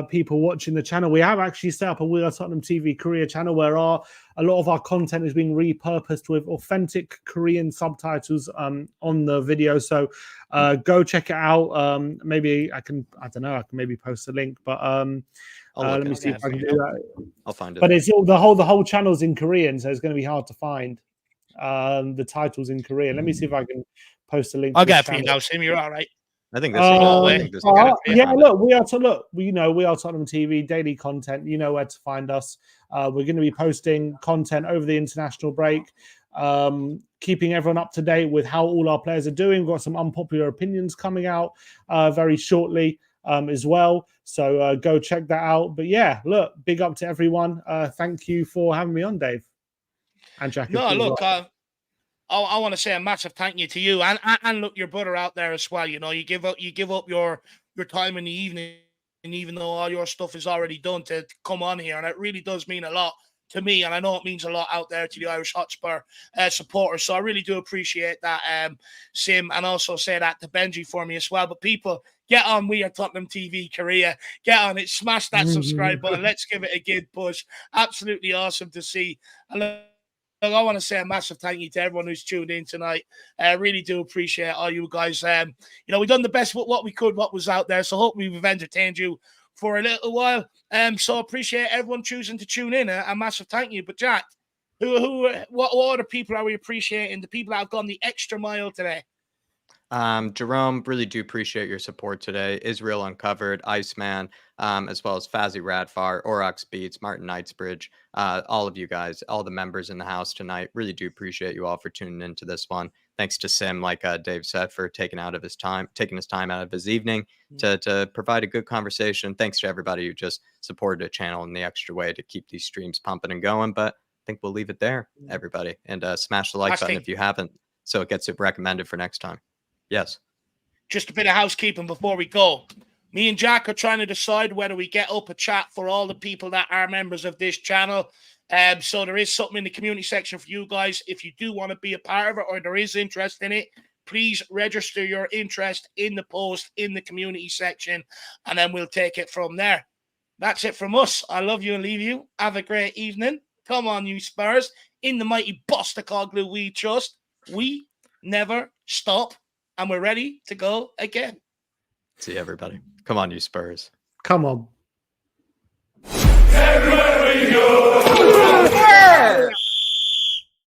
people watching the channel, we have actually set up a We Are Tottenham TV Korea channel where a lot of our content is being repurposed with authentic Korean subtitles on the video. So go check it out. Maybe I can maybe post a link, but let me see if I can do that. I'll find it. But it's all the whole channel's in Korean, so it's going to be hard to find the titles in Korean. Let me see if I can post a link. I'll get it for you now, Sim. You're all right. I think this. We are Tottenham TV, daily content. You know where to find us. We're going to be posting content over the international break, keeping everyone up to date with how all our players are doing. We've got some unpopular opinions coming out very shortly as well. So go check that out. But yeah, look, big up to everyone. Thank you for having me on, Dave. And Jack. No, look. I want to say a massive thank you to you and look, your brother out there as well. You know, you give up your time in the evening, and even though all your stuff is already done to come on here, and it really does mean a lot to me, and I know it means a lot out there to the Irish Hotspur supporters. So I really do appreciate that, Sim, and also say that to Benji for me as well. But people, get on We Are Tottenham TV Korea. Get on it. Smash that subscribe button. Let's give it a good push. Absolutely awesome to see. I want to say a massive thank you to everyone who's tuned in tonight. I really do appreciate all you guys. You know, we've done the best with what we could, what was out there. So hopefully we've entertained you for a little while. So appreciate everyone choosing to tune in. A massive thank you. But Jack, what other people are we appreciating? The people that have gone the extra mile today. Jerome, really do appreciate your support today. Israel Uncovered, Iceman, as well as Fazzy Radfar, Orox Beats, Martin Knightsbridge, all of you guys, all the members in the house tonight. Really do appreciate you all for tuning into this one. Thanks to Sim, like Dave said, for taking his time out of his evening to provide a good conversation. Thanks to everybody who just supported the channel in the extra way to keep these streams pumping and going. But I think we'll leave it there, everybody. And smash the like button if you haven't, so it gets it recommended for next time. Yes. Just a bit of housekeeping before we go. Me and Jack are trying to decide whether we get up a chat for all the people that are members of this channel. So there is something in the community section for you guys. If you do want to be a part of it or there is interest in it, please register your interest in the post in the community section, and then we'll take it from there. That's it from us. I love you and leave you. Have a great evening. Come on, you Spurs. In the mighty Bostacoglu we trust. we never stop, and we're ready to go again. See everybody. Come on, you Spurs. Come on.